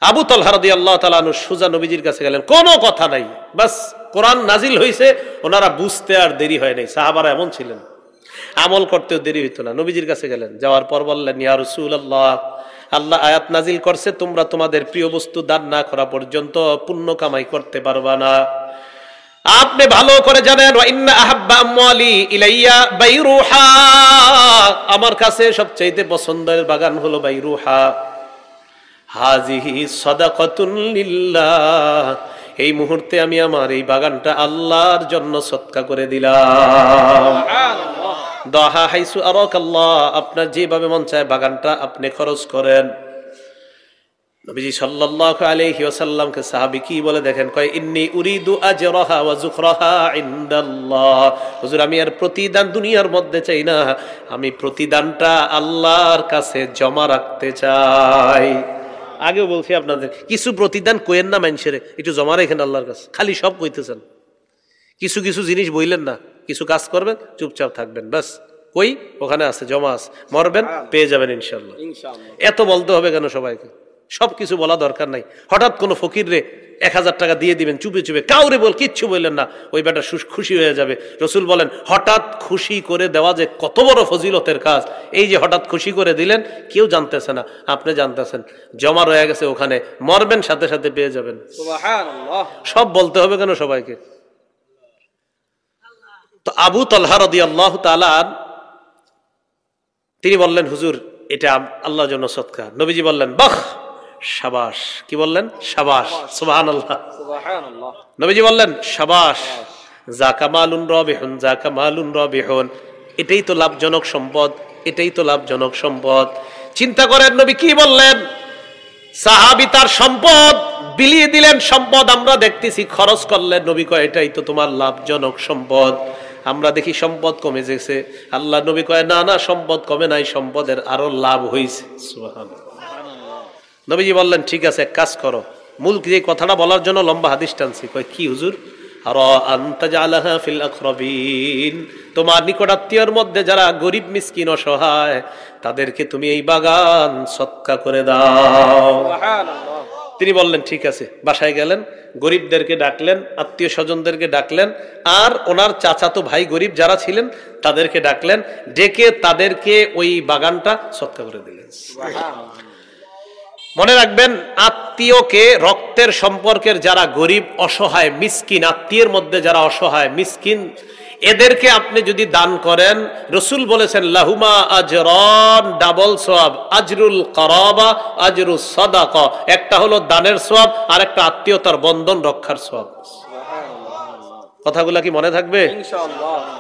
আবু তালহা রাদিয়াল্লাহু তাআলা আনহু সোজা নবীজির কাছে গেলেন, কোনো কথা নাই, বাস কোরআন নাজিল হয়েছে, ওনারা বুঝতে আর দেরি হয় নাই। সাহাবারা এমন ছিলেন, আমল করতেও দেরি হইতো না। নবীজির কাছে গেলেন, যাওয়ার পর বললেন, ইয়া রাসূলুল্লাহ, আল্লাহ আয়াত নাজিল করছে তোমরা তোমাদের প্রিয় বস্তু দান না করা পর্যন্ত পুণ্য কামাই করতে পারবা না। আপনি ভালো করে জানেন, ওয়া ইন্না আহাব্বা আমওয়ালি ইলাইয়া বাইরুহা, আমার কাছে সবচেয়ে পছন্দের বাগান হলো বাইরুহা। হাজিহি সাদাকাতুন লিল্লাহ, এই মুহূর্তে আমি আমার এই বাগানটা আল্লাহর জন্য সদকা করে দিলাম। দাহা হাইসু আরাকাল্লাহ, আপনার যেভাবে মন চায় বাগানটা আপনি খরচ করেন। নবীজি সাল্লাল্লাহু আলাইহি ওয়াসাল্লামকে সাহাবী কি বলে দেখেন, কয় ইন্নী উরিদু আজরাহা ওয়া যুখরাহা ইনদাল্লাহ, হুজুর আমি আর প্রতিদান দুনিয়ার মধ্যে চাই না, আমি প্রতিদানটা আল্লাহর কাছে জমা রাখতে চাই। আগেও বলছি আপনাদের, কিছু প্রতিদান কইেন না মানুষের, একটু জমা রাখেন আল্লাহর কাছে। খালি সব কইতেছেন, কিছু কিছু জিনিস বইলেন না, কিছু কাজ করবেন, চুপচাপ থাকবেন, বাস কই ওখানে আছে, জমা আছে, মরবেন পেয়ে যাবেন ইনশাআল্লাহ। এত বলতে হবে কেন সবাইকে? সবকিছু বলা দরকার নাই। হঠাৎ কোনো ফকির রে 1000 টাকা দিয়ে দিবেন চুপে চুপে, কাউরে কিচ্ছু বললেন না, ওই বেটা খুশি হয়ে যাবে। রসুল বলেন, হঠাৎ খুশি করে দেওয়া যে কত বড় ফজিলতের কাজ। এই যে হঠাৎ খুশি করে দিলেন, কেউ জানতেছে না, আপনি জানতেছেন, জমা রয়ে গেছে ওখানে, মরবেন সাথে সাথে পেয়ে যাবেন। সুবহানাল্লাহ। সব বলতে হবে কেন সবাইকে? তো আবু তালহা রাদিয়াল্লাহু তাআলা তিনি বললেন, হুজুর এটা আল্লাহর জন্য সদকা। নবীজি বললেন, বাহ, শাবাশ। কি বললেন? শাবাশ। সুবহানাল্লাহ। সুবহানাল্লাহ। নবীজি বললেন শাবাশ, যাকা মালুন রাবিহুন, যাকা মালুন রাবিহুন। এটাই তো লাভজনক সম্পদ, এটাই তো লাভজনক সম্পদ। চিন্তা করেন নবী কি বললেন। সাহাবী তার সম্পদ বিলিয়ে দিলেন, সম্পদ আমরা দেখতেছি খরচ করলেন। নবী কয় এটাই তো তোমার লাভজনক সম্পদ। আমরা দেখি সম্পদ কমে গেছে, আল্লাহ নবী কয় না না, সম্পদ কমে নাই, সম্পদের আরো লাভ হয়েছে। সুবহানাল্লাহ। নবীজি বললেন ঠিক আছে, এক কাজ করো। মূল যে কথাটা বলার জন্য লম্বা হাদিস টানছি। কয় কি হুজুর? আর আনতা জালাহা ফিল আকরাবিন, তোমার নিকটাত্মীয়র মধ্যে যারা গরিব মিসকিন অসহায়, তাদেরকে তুমি এই বাগান সদকা করে দাও। সুবহানাল্লাহ। তিনি বললেন ঠিক আছে। বাসায় গেলেন, গরিবদেরকে ডাকলেন, আত্মীয় স্বজনদেরকে ডাকলেন, আর ওনার চাচাতো ভাই গরিব যারা ছিলেন তাদেরকে ডাকলেন, ডেকে তাদেরকে ওই বাগানটা সদকা করে দিলেন। মনে রাখবেন, আত্মীয়কে, রক্তের সম্পর্কের যারা গরিব অসহায় মিসকিন, আত্মীয়ের মধ্যে যারা অসহায় মিসকিন, এদেরকে আপনি যদি দান করেন, রসুল বলেছেন লাহুমা আজরান, ডাবল সওয়াব, আজরুল কারাবা, আজরুস সাদাকা। একটা হলো দানের সওয়াব, আর একটা আত্মীয়তার বন্ধন রক্ষার সওয়াব। কথাগুলা কি মনে থাকবে? ইনশাআল্লাহ।